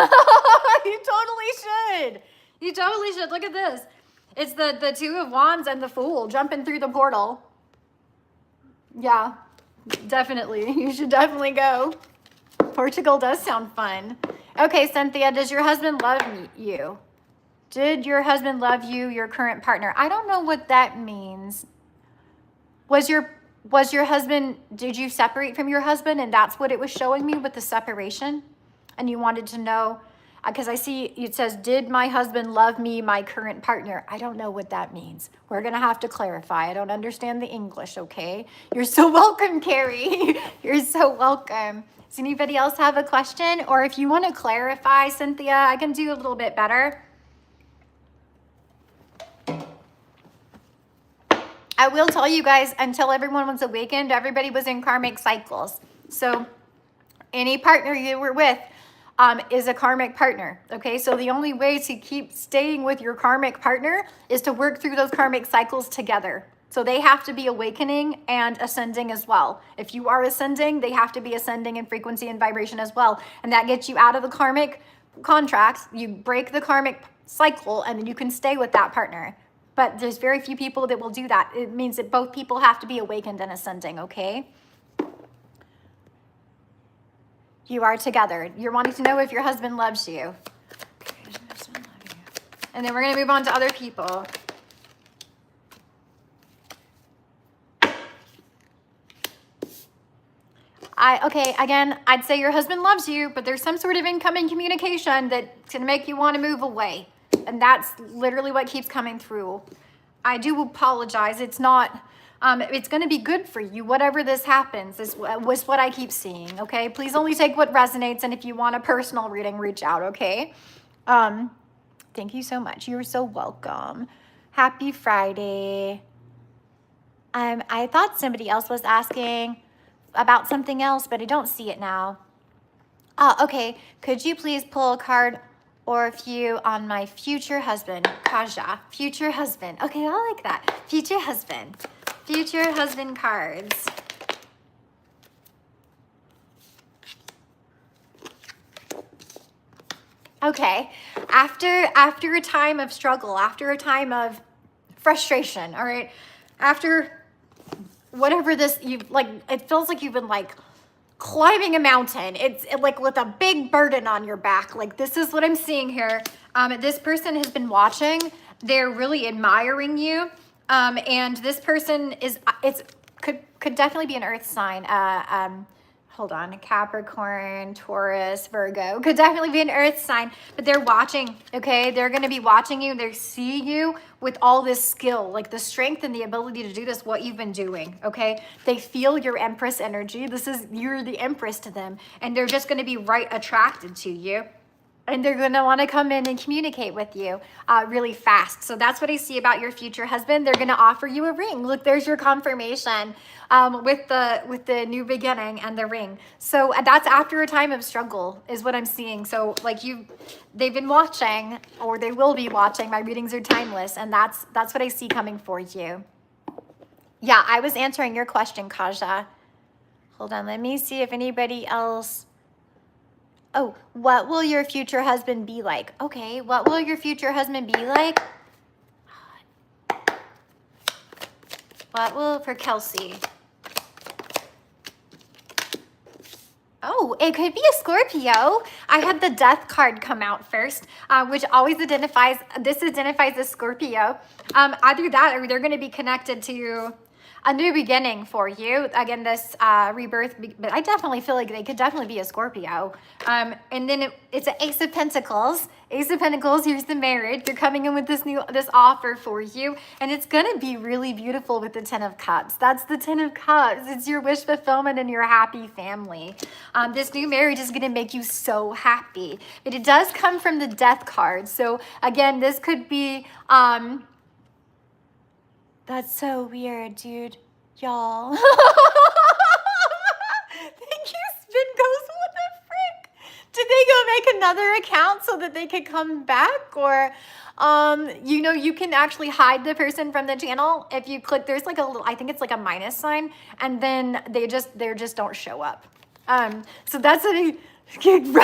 You totally should. You totally should. Look at this. It's the Two of Wands and the Fool jumping through the portal. Yeah, definitely. You should definitely go. Portugal does sound fun. Okay, Cynthia, does your husband love you? Did your husband love you, your current partner? I don't know what that means. Was your husband, did you separate from your husband and that's what it was showing me with the separation? And you wanted to know, because I see it says, did my husband love me, my current partner? I don't know what that means. We're going to have to clarify. I don't understand the English, okay? You're so welcome, Carrie. You're so welcome. Does anybody else have a question? Or if you want to clarify, Cynthia, I can do a little bit better. I will tell you guys, until everyone was awakened, everybody was in karmic cycles. So any partner you were with is a karmic partner, okay? So the only way to keep staying with your karmic partner is to work through those karmic cycles together. So they have to be awakening and ascending as well. If you are ascending, they have to be ascending in frequency and vibration as well. And that gets you out of the karmic contracts. You break the karmic cycle, and then you can stay with that partner. But there's very few people that will do that. It means that both people have to be awakened and ascending, okay? You are together. You're wanting to know if your husband loves you. Okay, does your husband love you? And then we're going to move on to other people. Okay, again, I'd say your husband loves you, but there's some sort of incoming communication that's going to make you want to move away. And that's literally what keeps coming through. I do apologize. It's not, it's going to be good for you. Whatever this happens was what I keep seeing. Okay. Please only take what resonates. And if you want a personal reading, reach out. Okay. Thank you so much. You're so welcome. Happy Friday. I thought somebody else was asking about something else, but I don't see it now. Okay, could you please pull a card or a few on my future husband, Kaja? Future husband. Okay, I like that. Future husband. Future husband cards. Okay, after a time of struggle, after a time of frustration, all right, after whatever this, it feels like you've been like climbing a mountain. It's like with a big burden on your back. Like, this is what I'm seeing here. This person has been watching. They're really admiring you. And this person could definitely be an earth sign. Hold on, Capricorn, Taurus, Virgo. Could definitely be an earth sign, but they're watching, okay? They're gonna be watching you. They see you with all this skill, like the strength and the ability to do this, what you've been doing, okay? They feel your Empress energy. You're the Empress to them, and they're just gonna be right attracted to you. And they're going to want to come in and communicate with you really fast. So that's what I see about your future husband. They're going to offer you a ring. Look, there's your confirmation with the new beginning and the ring. So that's after a time of struggle is what I'm seeing. So like they've been watching, or they will be watching. My readings are timeless, and that's what I see coming for you. Yeah, I was answering your question, Kaja. Hold on, let me see if anybody else. Oh, what will your future husband be like? Okay, what will your future husband be like? What will, for Kelsey? Oh, it could be a Scorpio. I had the Death card come out first, which always identifies a Scorpio. Either that, or they're going to be connected to a new beginning for you. Again, this rebirth, but I definitely feel like they could definitely be a Scorpio. And then it's an Ace of Pentacles. Ace of Pentacles, here's the marriage. They're coming in with this offer for you, and it's gonna be really beautiful with the Ten of Cups. That's the Ten of Cups. It's your wish fulfillment and your happy family. This new marriage is gonna make you so happy. But it does come from the Death card. So again, this could be, that's so weird, dude. Y'all. Thank you, Spin Ghost. What the frick? Did they go make another account so that they could come back? Or, you can actually hide the person from the channel. If you click, there's like a little, I think it's like a minus sign, and then they just don't show up. So that's what right, Spin Ghost.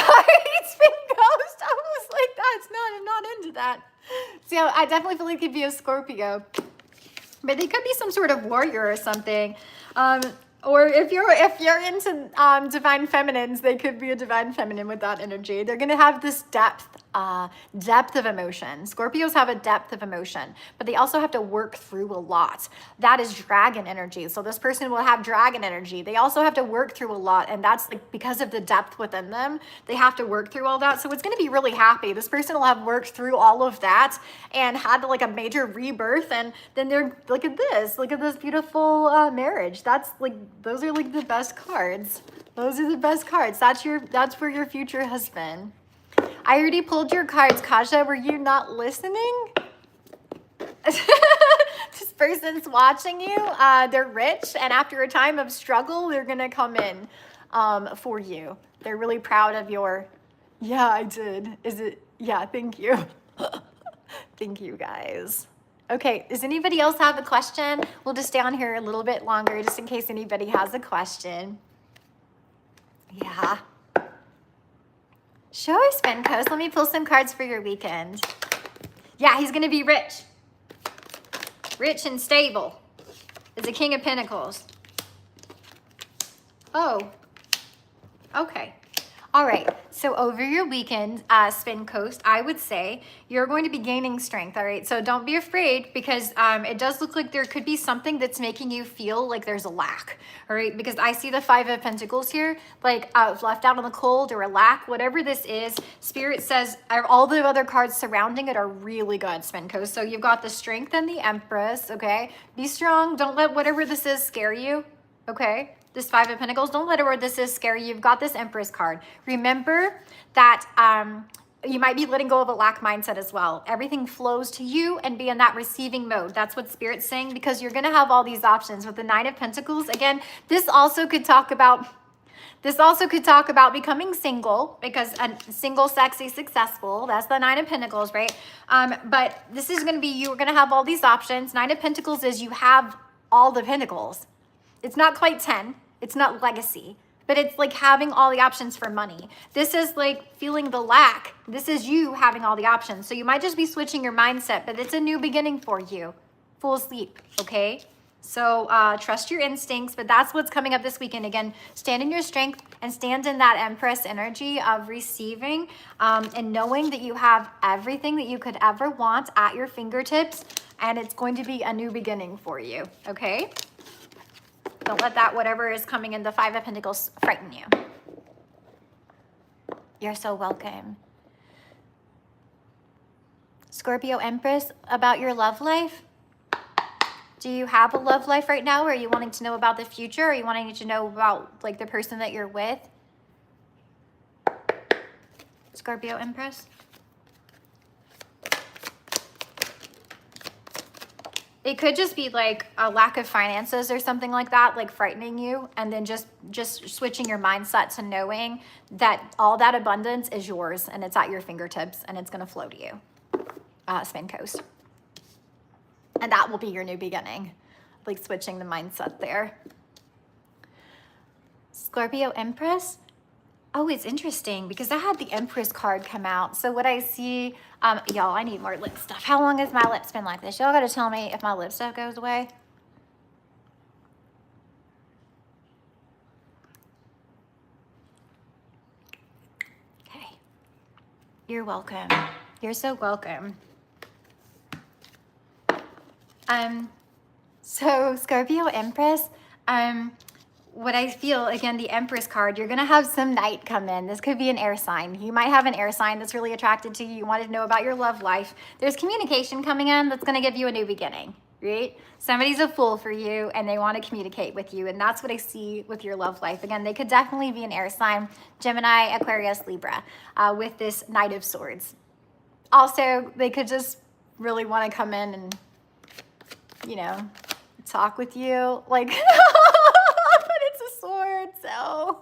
I was like, I'm not into that. So I definitely feel like it could be a Scorpio. But they could be some sort of warrior or something. Or if you're into divine feminines, they could be a divine feminine with that energy. They're going to have this depth of emotion. Scorpios have a depth of emotion, but they also have to work through a lot. That is dragon energy. So this person will have dragon energy. They also have to work through a lot, and that's like because of the depth within them. They have to work through all that. So it's going to be really happy. This person will have worked through all of that and had like a major rebirth, and then they're look at this beautiful marriage. Those are like the best cards. Those are the best cards. That's for your future husband. I already pulled your cards, Kaja. Were you not listening? This person's watching you. They're rich, and after a time of struggle, they're gonna come in for you. They're really proud of your. Yeah, I did. Is it? Yeah, thank you. Thank you, guys. Okay, does anybody else have a question? We'll just stay on here a little bit longer just in case anybody has a question. Yeah. Sure, Spin Coast. Let me pull some cards for your weekend. Yeah, he's going to be rich. Rich and stable. Is the King of Pentacles. Oh, okay. All right, so over your weekend, Spin Coast, I would say you're going to be gaining strength, all right? So don't be afraid, because it does look like there could be something that's making you feel like there's a lack, all right? Because I see the Five of Pentacles here, like left out in the cold or a lack, whatever this is. Spirit says all the other cards surrounding it are really good, Spin Coast. So you've got the Strength and the Empress, okay? Be strong. Don't let whatever this is scare you, okay? This Five of Pentacles, don't let it where this is scary. You've got this Empress card. Remember that You might be letting go of a lack mindset as well. Everything flows to you and be in that receiving mode. That's what Spirit's saying, because you're going to have all these options with the Nine of Pentacles. Again, this also could talk about becoming single, because a single, sexy, successful, that's the Nine of Pentacles, right? But this is going to be, you're going to have all these options. Nine of Pentacles is you have all the pentacles. It's not quite 10. It's not legacy, but it's like having all the options for money. This is like feeling the lack. This is you having all the options. So you might just be switching your mindset, but it's a new beginning for you. Full sleep, okay? So trust your instincts, but that's what's coming up this weekend. Again, stand in your strength and stand in that Empress energy of receiving and knowing that you have everything that you could ever want at your fingertips, and it's going to be a new beginning for you, okay? Don't let that whatever is coming in the Five of Pentacles frighten you. You're so welcome. Scorpio Empress, about your love life. Do you have a love life right now? Or are you wanting to know about the future? Or are you wanting to know about like the person that you're with? Scorpio Empress. It could just be like a lack of finances or something like that, like frightening you, and then just switching your mindset to knowing that all that abundance is yours and it's at your fingertips and it's going to flow to you. Spin Coast. And that will be your new beginning, like switching the mindset there. Scorpio Empress. Oh, it's interesting because I had the Empress card come out. So what I see, y'all, I need more lip stuff. How long has my lips been like this? Y'all got to tell me if my lip stuff goes away. Okay. You're welcome. You're so welcome. So Scorpio Empress, what I feel, again, the Empress card, you're going to have some night come in. This could be an air sign. You might have an air sign that's really attracted to you. You want to know about your love life. There's communication coming in that's going to give you a new beginning, right? Somebody's a fool for you and they want to communicate with you. And that's what I see with your love life. Again, they could definitely be an air sign, Gemini, Aquarius, Libra, with this Knight of Swords. Also, they could just really want to come in and, you know, talk with you. Like... but it's a sword, so,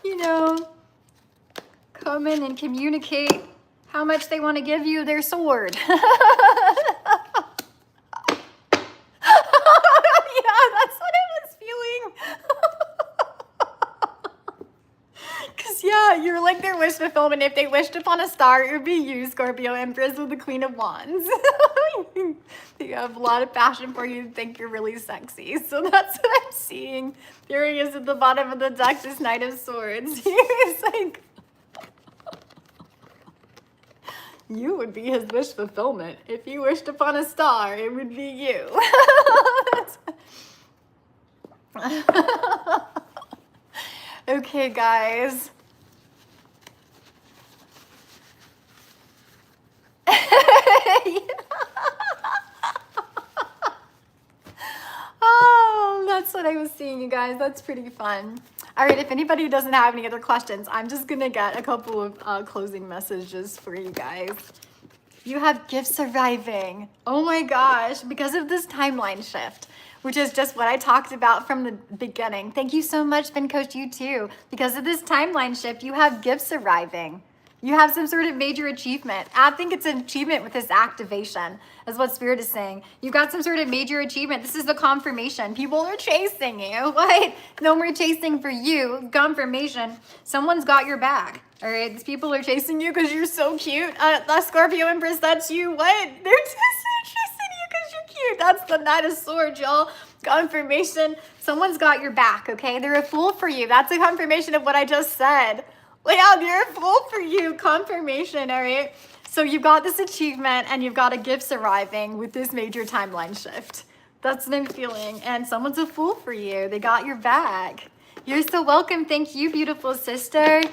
you know, come in and communicate how much they want to give you their sword. Yeah, that's what I was feeling. Because, yeah, you're like their wish fulfillment. If they wished upon a star, it would be you, Scorpio Empress, with the Queen of Wands. You have a lot of passion for you, think you're really sexy. So that's what I'm seeing. There he is at the bottom of the deck, this Knight of Swords. He's like, you would be his wish fulfillment. If you wished upon a star, it would be you. Okay, guys. Oh, that's what I was seeing, you guys. That's pretty fun. All right, if anybody doesn't have any other questions, I'm just gonna get a couple of closing messages for you guys. You have gifts arriving. Oh my gosh, because of this timeline shift, which is just what I talked about from the beginning. Thank you so much, Spin Coach, you too. Because of this timeline shift, you have gifts arriving. You have some sort of major achievement. I think it's an achievement with this activation, is what Spirit is saying. You've got some sort of major achievement. This is the confirmation. People are chasing you. What? No more chasing for you. Confirmation. Someone's got your back. All right, these people are chasing you because you're so cute. The Scorpio Empress, that's you. What? They're just chasing you because you're cute. That's the Knight of Swords, y'all. Confirmation. Someone's got your back, okay? They're a fool for you. That's a confirmation of what I just said. Yeah, they're a fool for you. Confirmation, all right? So you've got this achievement and you've got a gifts arriving with this major timeline shift. That's what I'm feeling. And someone's a fool for you. They got your back. You're so welcome. Thank you, beautiful sister.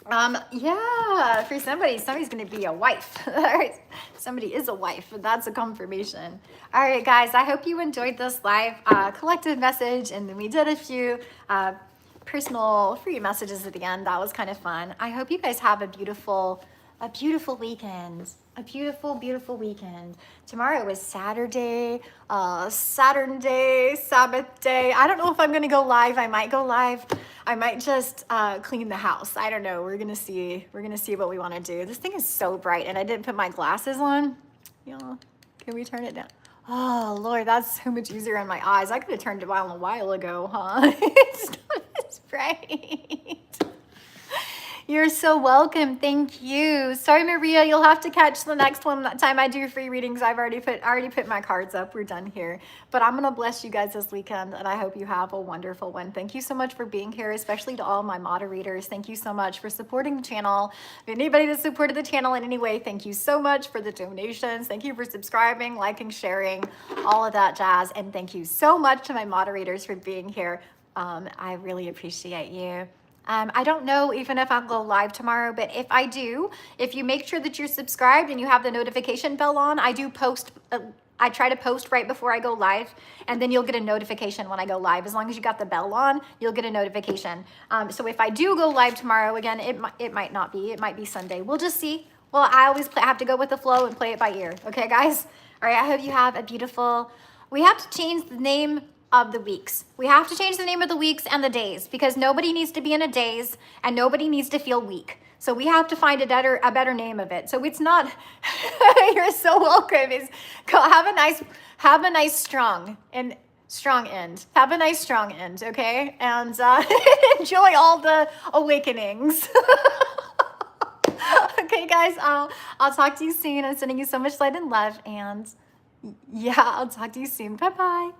Yeah, for somebody's going to be a wife. All right. Somebody is a wife, and that's a confirmation. All right, guys, I hope you enjoyed this live collective message, and then we did a few personal free messages at the end. That was kind of fun. I hope you guys have a beautiful weekend. A beautiful weekend. Tomorrow is Saturday, Saturn day, Sabbath day. I don't know if I'm gonna go live. I might go live. I might just clean the house. I don't know. We're gonna see. We're gonna see what we want to do. This thing is so bright, and I didn't put my glasses on. Yeah. Can we turn it down? Oh Lord, that's so much easier on my eyes. I could have turned it on a while ago, huh? It's not as bright. You're so welcome. Thank you. Sorry, Maria, you'll have to catch the next one that time I do free readings. I've already put my cards up. We're done here. But I'm gonna bless you guys this weekend, and I hope you have a wonderful one. Thank you so much for being here, especially to all my moderators. Thank you so much for supporting the channel. Anybody that supported the channel in any way, thank you so much for the donations. Thank you for subscribing, liking, sharing, all of that jazz. And thank you so much to my moderators for being here. I really appreciate you. I don't know even if I'll go live tomorrow, but if I do, if you make sure that you're subscribed and you have the notification bell on, I do post, I try to post right before I go live, and then you'll get a notification when I go live. As long as you got the bell on, you'll get a notification. So if I do go live tomorrow, again, it might not be, it might be Sunday. We'll just see. Well, I always have to go with the flow and play it by ear. Okay, guys? All right, I hope you have a beautiful, we have to change the name of the weeks. We have to change the name of the weeks and the days, because nobody needs to be in a daze and nobody needs to feel weak. So we have to find a better name of it. So it's not, you're so welcome. Have a nice strong end. Have a nice strong end, okay? And enjoy all the awakenings. Okay, guys, I'll talk to you soon. I'm sending you so much light and love, and yeah, I'll talk to you soon. Bye-bye.